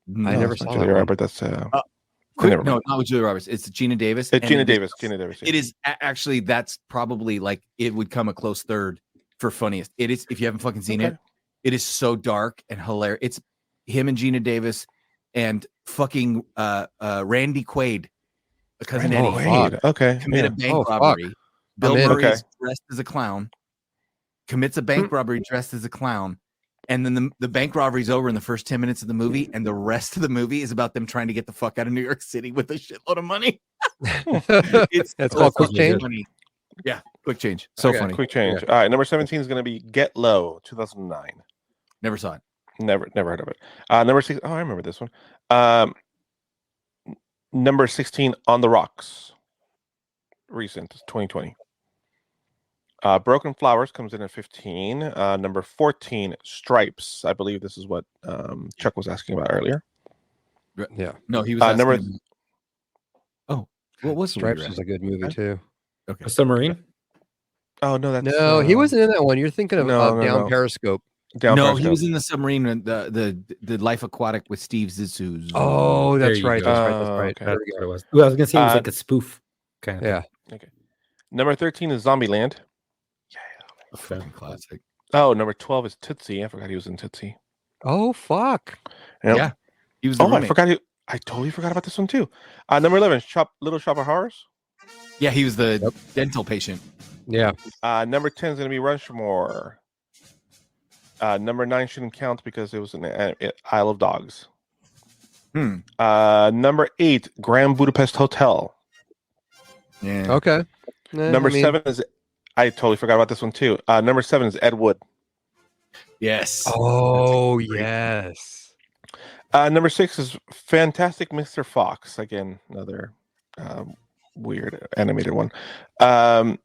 E: No,
C: I
F: No,
C: never
F: it's not
C: saw
F: Julia
C: that one.
F: Roberts. That's
E: Quick,
F: never
E: no,
F: mind.
E: not with Julia Roberts. It's Gina Davis.
F: It's
E: and
F: Gina
E: it is-
F: Davis. Gina Davis. Yeah.
E: It is actually, that's probably like it would come a close third for funniest. It is, if you haven't fucking seen
F: Okay.
E: it, it is so dark and hilarious. It's him and Gina Davis and fucking Randy Quaid, cousin
F: Randy
E: Eddie,
F: Quaid. Okay.
E: commit
F: Yeah.
E: a bank
C: Oh, fuck.
E: robbery. Bill
C: I'm in.
E: Murray is
F: Okay.
E: dressed as a clown, commits a bank robbery dressed as a clown, and then the bank robbery is over in the first 10 minutes of the movie, and the rest of the movie is about them trying to get the fuck out of New York City with a shitload of money. It's
C: That's
E: so
C: called Quick
E: fucking
C: Change?
E: funny. Yeah, Quick Change. So
C: Okay.
E: funny.
F: Quick Change. All right. Number 17 is going to be Get Low, 2009.
E: Never saw it.
F: Never heard of it. Number 6. Oh, I remember this one. Number 16, On the Rocks. Recent, 2020. Broken Flowers comes in at 15. Number 14, Stripes. I believe this is what Chuck was asking about earlier.
C: Yeah.
E: No, he was
F: Number
E: asking- Oh, what was the movie
C: Stripes
E: you're
C: is a good movie too.
E: Okay.
D: A submarine?
F: Oh no, that's
C: No, he wasn't in that one. You're thinking of
F: no, no,
C: Down
F: no.
C: Periscope.
F: Down
E: No, he
F: Periscope.
E: was in the submarine and the Life Aquatic with Steve Zissou.
C: Oh,
D: There
C: that's
D: you
C: right.
D: go.
C: That's right.
F: Okay.
C: There
D: That's
C: we
D: what
C: go.
D: it was. Well, I was gonna say it was
F: Uh,
D: like a spoof kind of
C: Yeah.
F: Okay. Number 13 is Zombieland.
E: A fucking classic.
F: Oh, number 12 is Tootsie. I forgot he was in Tootsie.
C: Oh, fuck.
F: Yep.
E: Yeah. He was the
F: Oh, I
E: roommate.
F: forgot. I totally forgot about this one too. Number 11, Little Shop of Horrors.
E: Yeah, he was the dental patient.
C: Yeah.
F: Number 10 is going to be Rushmore. Number 9 shouldn't count because it was an Isle of Dogs. Number 8, Grand Budapest Hotel.
E: Yeah.
C: Okay.
F: Number 7 is, I totally forgot about this one too. Number 7 is Ed Wood.
E: Yes.
C: Oh, yes.
F: Number 6 is Fantastic Mr. Fox. Again, another weird animated one.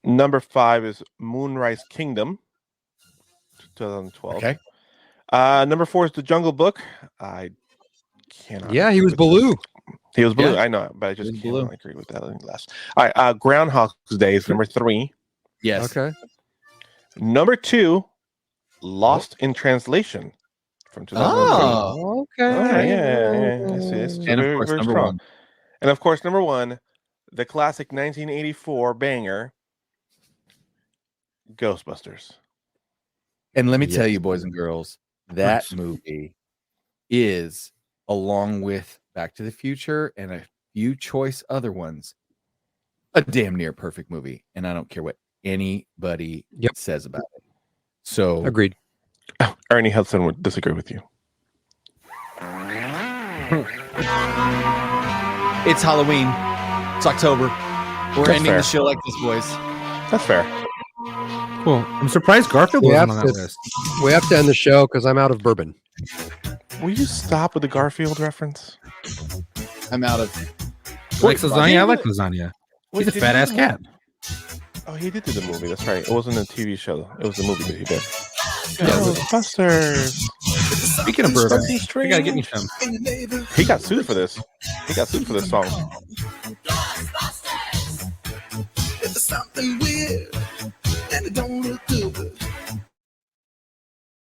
F: Number 5 is Moonrise Kingdom, 2012.
E: Okay.
F: Number 4 is The Jungle Book. I cannot.
C: Yeah, he
F: agree
C: was
F: with
C: Baloo.
F: He was Baloo.
E: Yeah.
F: I know, but I just
E: He was
F: cannot
E: Baloo.
F: agree with that any less. All right. Groundhog's Day is number 3.
E: Yes.
C: Okay.
F: Number 2, Lost in Translation from 2003.
E: Oh.
C: Okay.
F: Yeah. It's
E: And of
F: very,
E: course,
F: very
E: number
F: strong.
E: 1.
F: And of course, number 1, the classic 1984 banger, Ghostbusters.
E: And let me
D: Yes.
E: tell you, boys and girls, that movie is, along with Back to the Future and a few choice other ones, a damn near perfect movie. And I don't care what anybody says about it. So
C: Agreed.
F: Oh, Ernie Hudson would disagree with you.
E: it's Halloween. It's October. We're
F: That's
E: ending
F: fair.
E: the show like this, boys.
F: That's fair.
D: Cool. I'm surprised Garfield
C: We
D: wasn't
C: have
D: on that
C: to-
D: list.
C: We have to end the show because I'm out of bourbon.
F: Will you stop with the Garfield reference?
E: I'm out of.
D: Like lasagna? I like lasagna. He's a
F: did
D: fat
F: he
D: ass
F: do-
D: cat.
F: Oh, he did do the movie. That's right. It wasn't a TV show. It was the movie that he did.
D: Yeah,
F: Ghostbusters.
D: Speaking of bourbon,
F: Something
D: you gotta get me
F: strange.
D: some.
F: He got sued for this. He got sued for this song.
H: It's something weird and it don't look good.